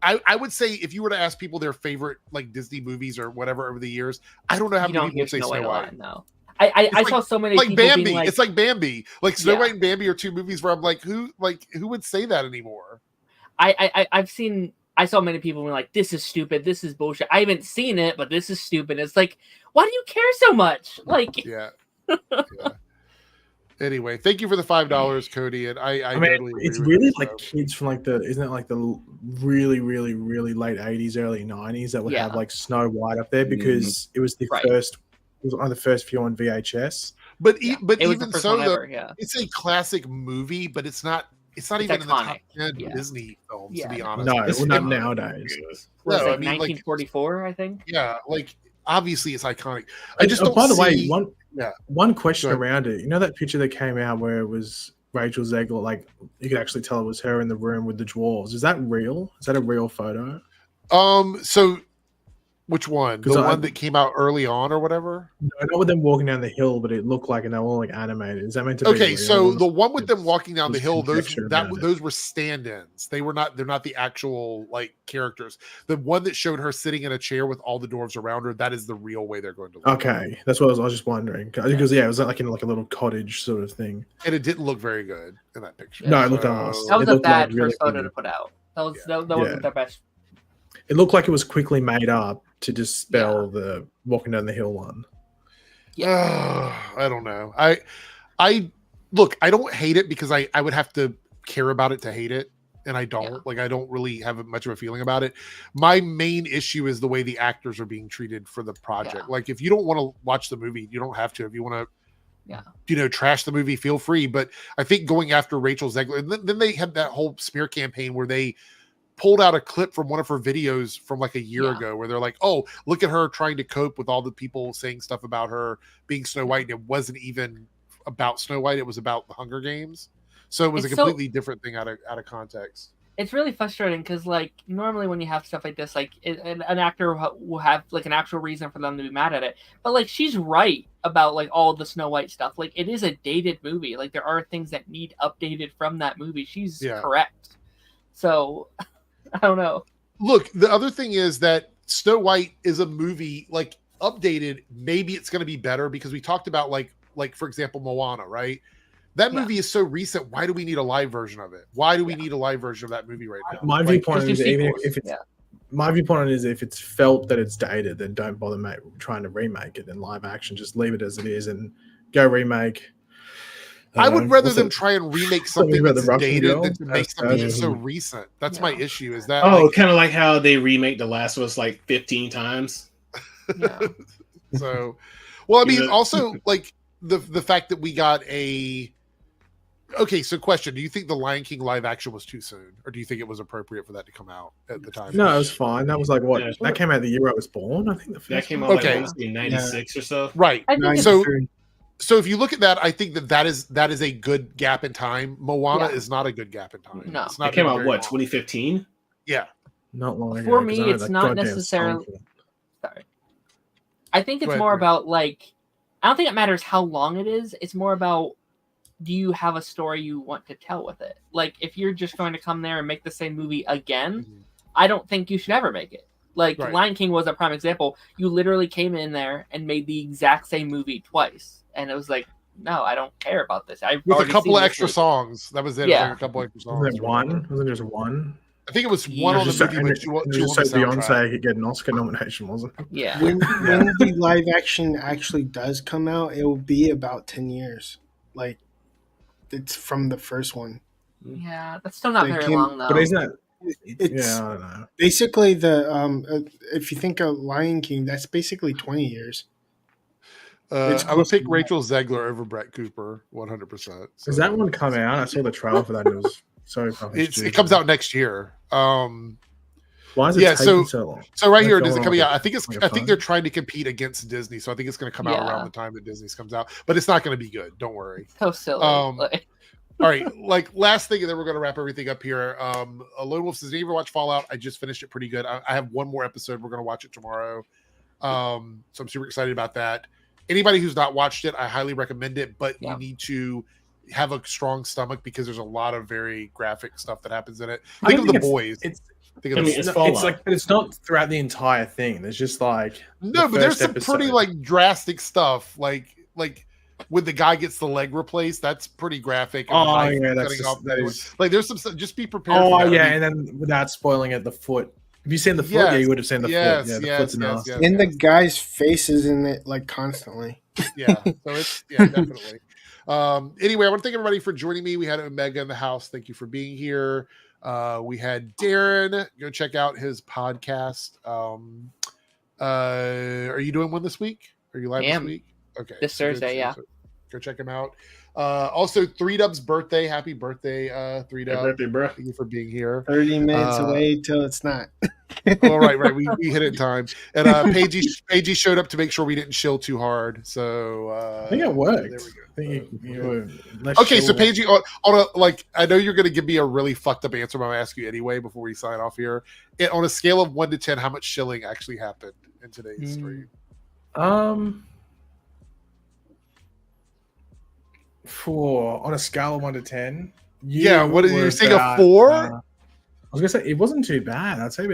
I would say if you were to ask people their favorite like Disney movies or whatever over the years, I don't know how many people would say Snow White. No. I saw so many like people Bambi. being like, it's like Bambi. Like Snow White and Bambi are two movies where I'm like, who would say that anymore? I saw many people being like, this is stupid, this is bullshit. I haven't seen it, but this is stupid. It's like, why do you care so much? Like, yeah. Anyway, thank you for the $5, Cody. And I mean, totally it's really like kids from like isn't it like the really, really, really late 80s, early 90s that would have like Snow White up there because it was the first. It was one of the first few on VHS. But even so, though, ever, it's a classic movie, but it's not even iconic. in the top 10 Disney films, to be honest. No, it's not nowadays. No, I mean, 1944, I think. Yeah, like obviously it's iconic. I just don't. By the way, one question around it. You know that picture that came out where it was Rachel Zegler, like you could actually tell it was her in the room with the dwarves. Is that real? Is that a real photo? So which one? The one that came out early on or whatever? No, not with them walking down the hill, but it looked like, and they were all like animated. Is that meant to be okay? Real? So the one with them walking down the hill, those were stand-ins. They're not the actual like characters. The one that showed her sitting in a chair with all the dwarves around her, that is the real way they're going to look. Okay, that's what I was just wondering because it was like in like a little cottage sort of thing, and it didn't look very good in that picture. No, it looked ass. That was a bad first photo to put out. That wasn't their best. It looked like it was quickly made up to dispel the walking down the hill one. I don't know. I look, I don't hate it because I would have to care about it to hate it. and I don't. Like, I don't really have much of a feeling about it. My main issue is the way the actors are being treated for the project. Like, if you don't want to watch the movie, you don't have to. If you want to, trash the movie, feel free. But I think going after Rachel Zegler, and then they had that whole smear campaign where they pulled out a clip from one of her videos from like a year ago where they're like, oh, look at her trying to cope with all the people saying stuff about her being Snow White. And it wasn't even about Snow White. It was about the Hunger Games. So it was a completely different thing out of context. It's really frustrating because, like, normally when you have stuff like this, like, an actor will have, like, an actual reason for them to be mad at it. But, like, she's right about, like, all the Snow White stuff. Like, it is a dated movie. Like, there are things that need updated from that movie. She's correct. So, I don't know. Look, the other thing is that Snow White is a movie, like, updated. Maybe it's going to be better because we talked about, like, for example, Moana, right? That movie is so recent. Why do we need a live version of it? Why do we need a live version of that movie right now? My viewpoint is my viewpoint on it is if it's felt that it's dated, then don't bother trying to remake it in live action. Just leave it as it is and go remake. I would rather them try and remake something that's dated than to make something that's so recent. That's my issue. Is that kind of like how they remake The Last of Us like 15 times. So, well, I mean, also like the fact that we got a. Okay, so question: do you think the Lion King live action was too soon, or do you think it was appropriate for that to come out at the time? No, it was fine. That was like what that came out the year I was born. I think that came out like in '96 or so. Right. So if you look at that, I think that is a good gap in time. Moana is not a good gap in time. No, it's not. It came out 2015. Yeah, not long ago. For me, it's not necessarily. Sorry, I think it's more about like. I don't think it matters how long it is. It's more about. Do you have a story you want to tell with it? Like, if you're just going to come there and make the same movie again, I don't think you should ever make it. Like, Lion King was a prime example. You literally came in there and made the exact same movie twice. And it was like, no, I don't care about this. With a couple of extra songs. That was it. Yeah. Like a couple extra songs. Was it one? Wasn't there just one? I think it was one on the movie, but you just so Beyonce could get an Oscar nomination, wasn't it? Yeah. When the live action actually does come out, it will be about 10 years. Like, it's from the first one. Yeah, that's still not very long though. But isn't that? It's I don't know. Basically, if you think of Lion King, that's basically 20 years. I would pick Rachel Zegler over Brett Cooper 100%. Does that one come out? I saw the trailer for that. And it was so. It comes out next year. Why is it taking so long? So right here, does it coming out? I think they're trying to compete against Disney, so I think it's going to come out around the time that Disney's comes out. But it's not going to be good. Don't worry. So silly. All right, like last thing, and then we're going to wrap everything up here. Lone Wolf says, "Did you ever watch Fallout?" I just finished it pretty good. I have one more episode. We're going to watch it tomorrow. So I'm super excited about that. Anybody who's not watched it, I highly recommend it. But you need to have a strong stomach because there's a lot of very graphic stuff that happens in it. Think of The Boys. It's not throughout the entire thing. There's just like but there's some pretty like drastic stuff, like when the guy gets the leg replaced. That's pretty graphic. There's some stuff. Just be prepared. And then without spoiling it, the foot. Have you seen the foot? Yeah, you would have seen the foot. Yeah, the foot's nasty. And the guy's face is in it like constantly. Yeah, so it's definitely. Anyway, I want to thank everybody for joining me. We had Omega in the house. Thank you for being here. We had Darren. Go check out his podcast. Are you doing one this week? Are you live this week? Okay. This Thursday, Go check him out. Also, 3Dub's birthday. Happy birthday, 3Dub. Happy birthday, bro. Thank you for being here. 30 minutes away till it's not. All right. We hit it in time. And Paigey showed up to make sure we didn't shill too hard. So I think it worked. There we go. Okay, so Paigey, I know you're going to give me a really fucked up answer, but I'm going to ask you anyway before we sign off here. On a scale of 1 to 10, how much shilling actually happened in today's stream? On a scale of 1 to 10. What did you say? A 4? I was gonna say it wasn't too bad. I'd say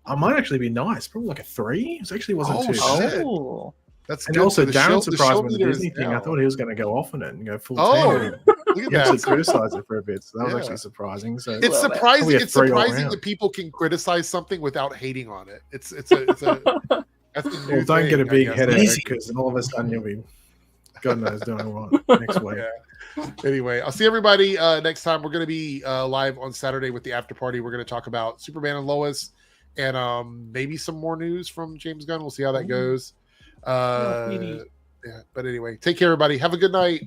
I might actually be nice. Probably like a 3. It actually wasn't too bad. Oh, that's and good. also Darren surprised me with the Disney thing. I thought he was going to go off on it and go full. Look at that! Criticize it for a bit. So that was actually surprising. So it's surprising. It's surprising that people can criticize something without hating on it. It's a. That's a new don't get a big thing, headache because all of a sudden you'll be. God knows doing what next week. Yeah. Anyway, I'll see everybody next time. We're going to be live on Saturday with the after party. We're going to talk about Superman and Lois and maybe some more news from James Gunn. We'll see how that goes. Yeah, but anyway, take care, everybody. Have a good night.